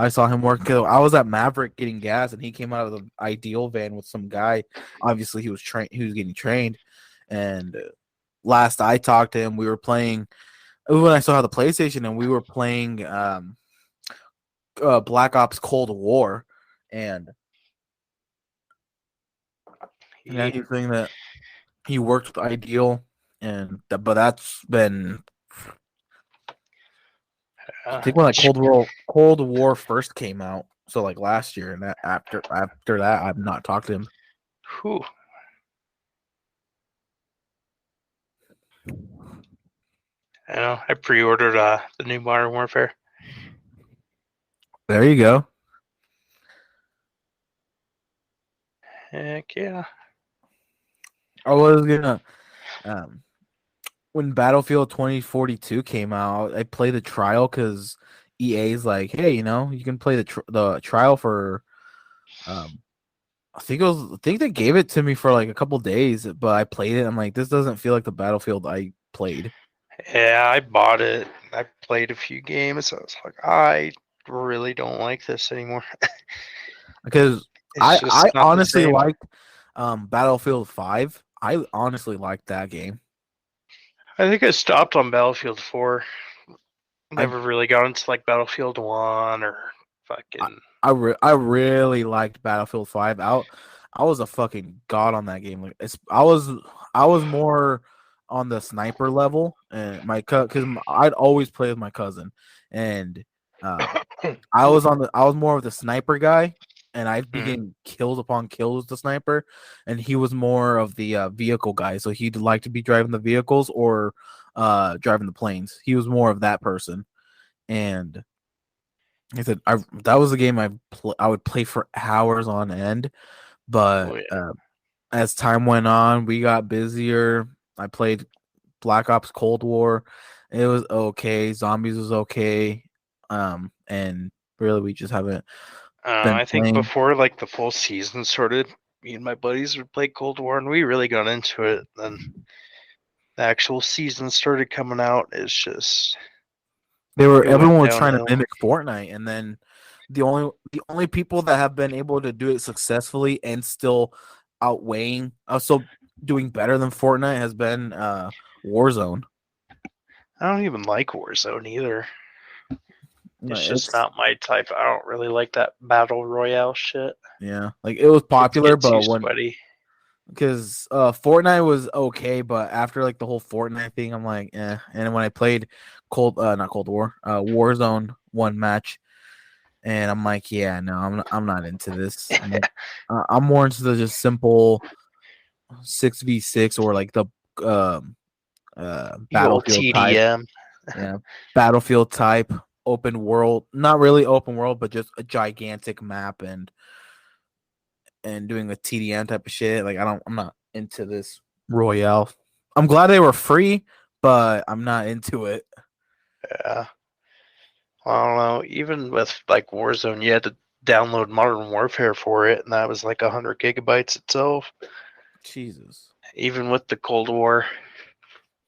saw him work. I was at Maverick getting gas, and he came out of the Ideal van with some guy. Obviously, he was getting trained, And last I talked to him, we were playing when I still had the PlayStation, and we were playing Black Ops Cold War, and yeah, he's saying that he worked with Ideal, but that's been I think when like Cold War first came out, so like last year, and that after that, I've not talked to him. Whew. I know. I pre-ordered the new Modern Warfare. There you go. Heck yeah. I was gonna when Battlefield 2042 came out, I played the trial because EA's like, hey, you can play the trial for I think they gave it to me for like a couple days, but I played it. I'm like, this doesn't feel like the Battlefield I played. Yeah, I bought it. I played a few games. I was like, I really don't like this anymore. Because It's just I not the honestly same. liked Battlefield 5. I honestly liked that game. I think I stopped on Battlefield 4. I Never really got into like Battlefield 1 or fucking. I really liked Battlefield 5. I was a fucking god on that game. Like I was more on the sniper level, and because I'd always play with my cousin, and I was more of the sniper guy, and I'd be getting kills upon kills with the sniper, and he was more of the vehicle guy. So he'd like to be driving the vehicles or driving the planes. He was more of that person, and he said that was a game I would play for hours on end. But as time went on, we got busier. I played Black Ops Cold War. It was okay. Zombies was okay. And really, we just haven't been I think playing. before like the full season started, me and my buddies would play Cold War, and we really got into it. Then the actual season started coming out. It's just Everyone went was trying to downhill. mimic Fortnite, and then the only people that have been able to do it successfully and still outweighing, also doing better than Fortnite has been Warzone. I don't even like Warzone either. It's just It's not my type. I don't really like that battle royale shit. yeah, like it was popular, It gets but too when sweaty. because Fortnite was okay, but after like the whole Fortnite thing, I'm like, eh. And when I played not Cold War, Warzone one match, and I'm like, yeah, no, I'm not into this. I'm more into the just simple 6v6 or like the You old Battlefield type, TDM. yeah, Battlefield type open world, not really open world, but just a gigantic map and doing a TDM type of shit. Like I'm not into this Royale. I'm glad they were free, but I'm not into it. Yeah. I don't know. Even with like Warzone, you had to download Modern Warfare for it, and that was like 100 gigabytes itself. Jesus. Even with the Cold War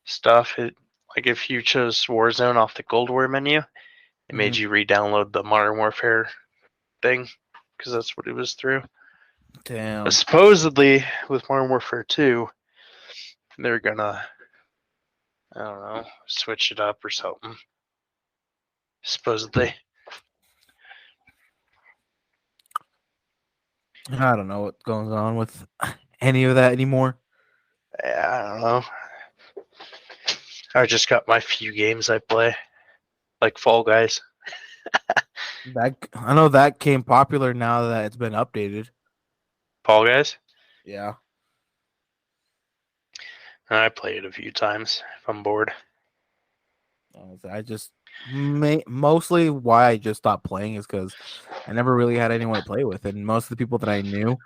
stuff, like if you chose Warzone off the Cold War menu, it made you re-download the Modern Warfare thing because that's what it was through. Damn. But supposedly with Modern Warfare 2, they're gonna, I don't know, switch it up or something. Supposedly. I don't know what goes on with any of that anymore. Yeah, I don't know. I just got my few games I play, like Fall Guys. I know that came popular now that it's been updated. Fall Guys? Yeah. I play it a few times if I'm bored. I just mostly why I just stopped playing is because I never really had anyone to play with, and most of the people that I knew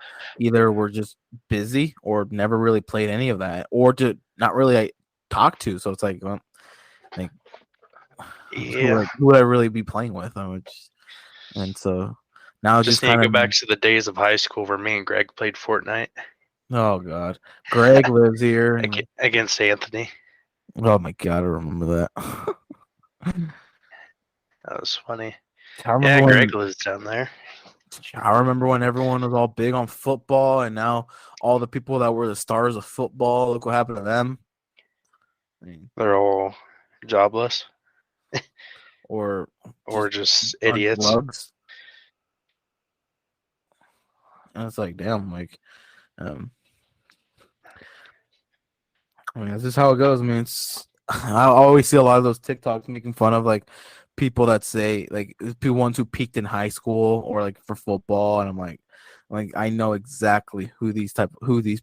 either were just busy or never really played any of that, or to not really talk to. So it's like, well, like Yeah. who would I really be playing with? And so now Just just need to kind go of back to the days of high school where me and Greg played Fortnite oh god, Greg lives here. And, against Anthony. oh my god, I remember that. That was funny. I remember Yeah, when Greg lives down there. I remember when everyone was all big on football, and now all the people that were the stars of football, look what happened to them. I mean, They're all jobless or or just just on idiots. drugs. And it's like, damn, like, um, I mean, that's just how it goes. I mean, it's I always see a lot of those TikToks making fun of like people that say like the ones who peaked in high school or like for football, and I'm like I know exactly who these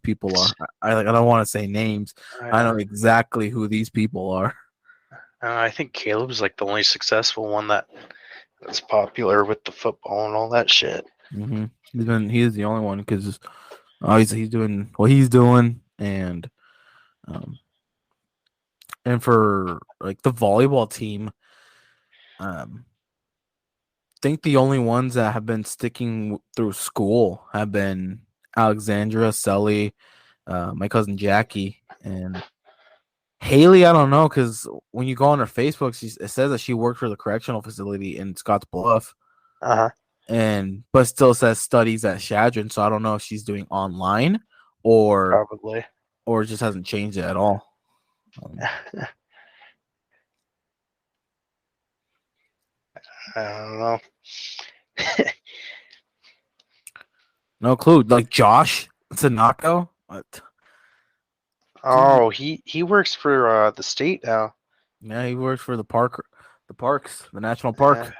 people are. I like I don't want to say names. I Uh, know exactly who these people are. I think Caleb's like the only successful one that's popular with the football and all that shit. Mm-hmm. He's the only one because obviously he's doing what he's doing, um and for like the volleyball team, um think the only ones that have been sticking through school have been Alexandra, Sully, my cousin Jackie, and Haley. I don't know because when you go on her Facebook, it says that she worked for the correctional facility in Scotts Bluff, Uh huh. and but still says studies at Shadron. So I don't know if she's doing online or Probably. just hasn't changed it at all. I don't know. No clue. Like Josh Tanako. What? Oh, he works for the state now. Yeah, he works for the parks, the national Uh, park.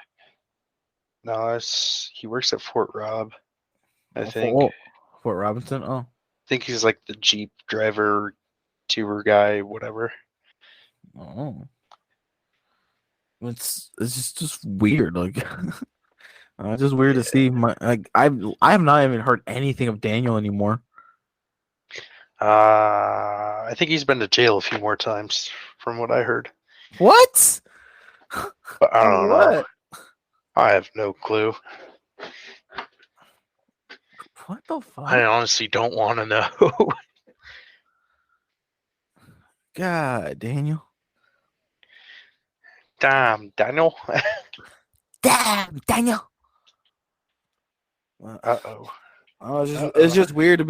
no, he works at Fort Rob. I Oh, think. Fort Robinson. Oh, I think he's like the Jeep driver, tour guy, whatever. oh, it's just weird. Like, it's just weird to see my like I have not even heard anything of Daniel anymore. I think he's been to jail a few more times, from what I heard. What? But I For don't know. what? I have no clue. What the I fuck? honestly don't want to know. God, Daniel. Damn, Daniel. Damn, Daniel. Well, Uh oh. it's just weird to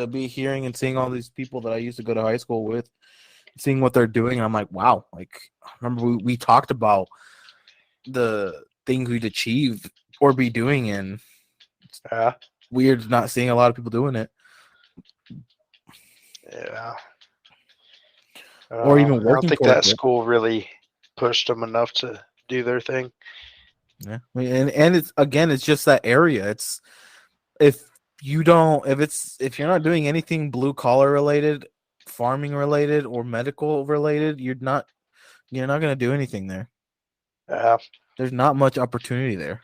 be hearing and seeing all these people that I used to go to high school with, seeing what they're doing. And I'm like, wow. Like, remember we talked about the things we'd achieve or be doing, and it's Yeah. weird not seeing a lot of people doing it Yeah. or even I don't working think that towards it. school really pushed them enough to do their thing. Yeah, I mean, and it's just that area. It's if if you're not doing anything blue collar related, farming related, or medical related, you're not gonna do anything there. Yeah. There's not much opportunity there,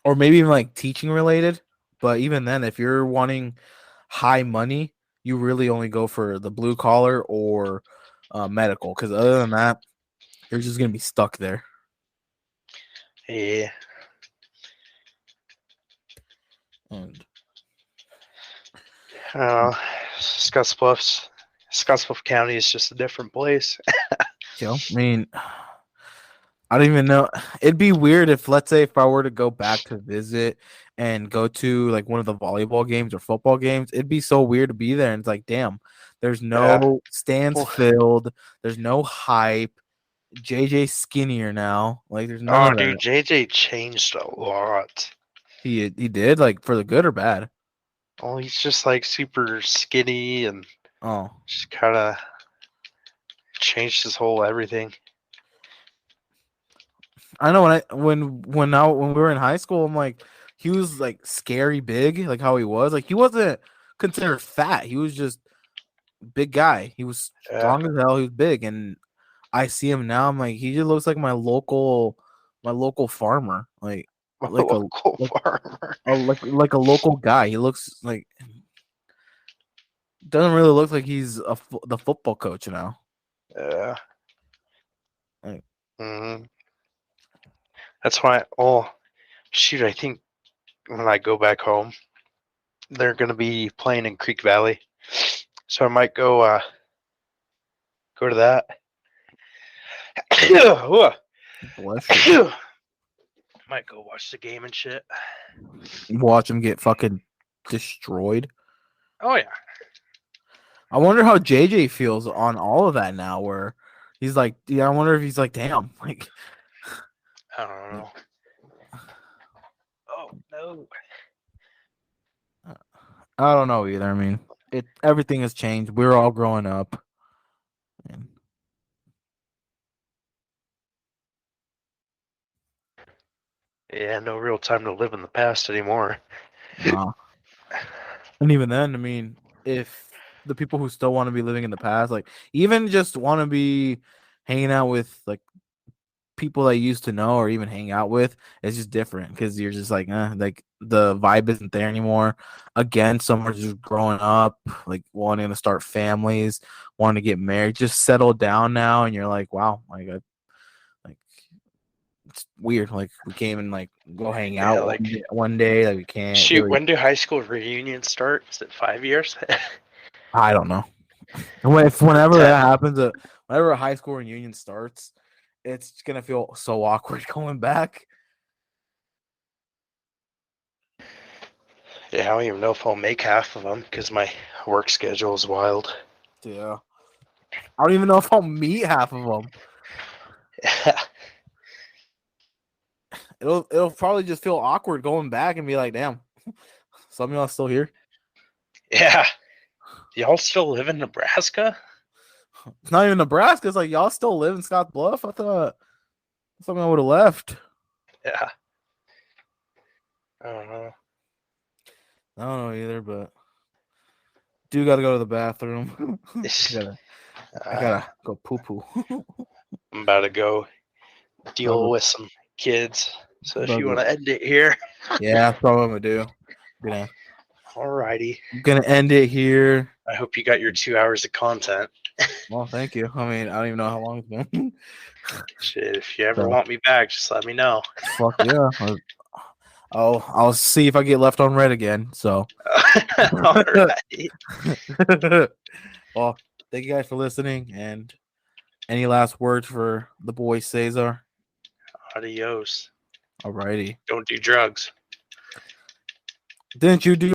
or maybe even like teaching related. But even then, if you're wanting high money, you really only go for the blue collar or medical. Because other than that, you're just gonna be stuck there. Yeah. And Scottsbluff County is just a different place. I mean, I don't even know. It'd be weird if, let's say, if I were to go back to visit and go to like one of the volleyball games or football games, it'd be so weird to be there. And it's like, damn, there's Yeah. no stands Well, filled, there's no hype. JJ's skinnier now. Like, there's none oh, of dude, that. JJ changed a lot. He did like for the good or bad. Well, he's just like super skinny and Oh, just kind of changed his whole everything. I know when we were in high school, I'm like, he was like scary big, like how he was. Like he wasn't considered fat. He was just big guy. He was Yeah. strong as hell. He was big, and I see him now. I'm like, he just looks like my local farmer, like a Local like farmer. like a local guy. He looks like doesn't really look like he's the football coach now. Yeah. Like, hmm That's why. Oh, shoot! I think when I go back home, they're gonna be playing in Creek Valley, so I might go to that. bless you. Might go watch the game and shit. Watch him get fucking destroyed. Oh yeah. I wonder how JJ feels on all of that now. Where he's like, yeah, I wonder if he's like, damn, like, I don't know. Oh no. I don't know either. I mean, everything has changed. We're all growing up. And Yeah, no real time to live in the past anymore. nah. And even then, I mean, if the people who still want to be living in the past, like even just want to be hanging out with like people that you used to know or even hang out with, it's just different because you're just like the vibe isn't there anymore. Again, some are just growing up, like wanting to start families, wanting to get married, just settle down now, and you're like, wow, like it's weird. Like we can't even like go hang Yeah, out like one day. Like we can't shoot, really. when do high school reunions start? Is it 5 years? I don't know. Or Whenever 10? that happens, whenever a high school reunion starts, it's gonna feel so awkward going back. Yeah, I don't even know if I'll make half of them because my work schedule is wild. Yeah, I don't even know if I'll meet half of them. It'll probably just feel awkward going back and be like, damn, some of y'all still here. Yeah. Y'all still live in Nebraska? It's not even Nebraska. It's like y'all still live in Scotts Bluff. I thought something I would have left. Yeah. I don't know. I don't know either, but do gotta go to the bathroom. I gotta go poo poo. I'm about to go deal with some kids. So if you want to end it here. Yeah, that's what I'm gonna do. Alrighty. I'm gonna end it here. I hope you got your 2 hours of content. Well, thank you. I mean, I don't even know how long it's been. Shit, if you ever So. want me back, just let me know. Fuck yeah. I'll see if I get left on red again. So Alright. well, thank you guys for listening. And any last words for the boy Ceasar? Adios. Alrighty. Don't do drugs. Didn't you do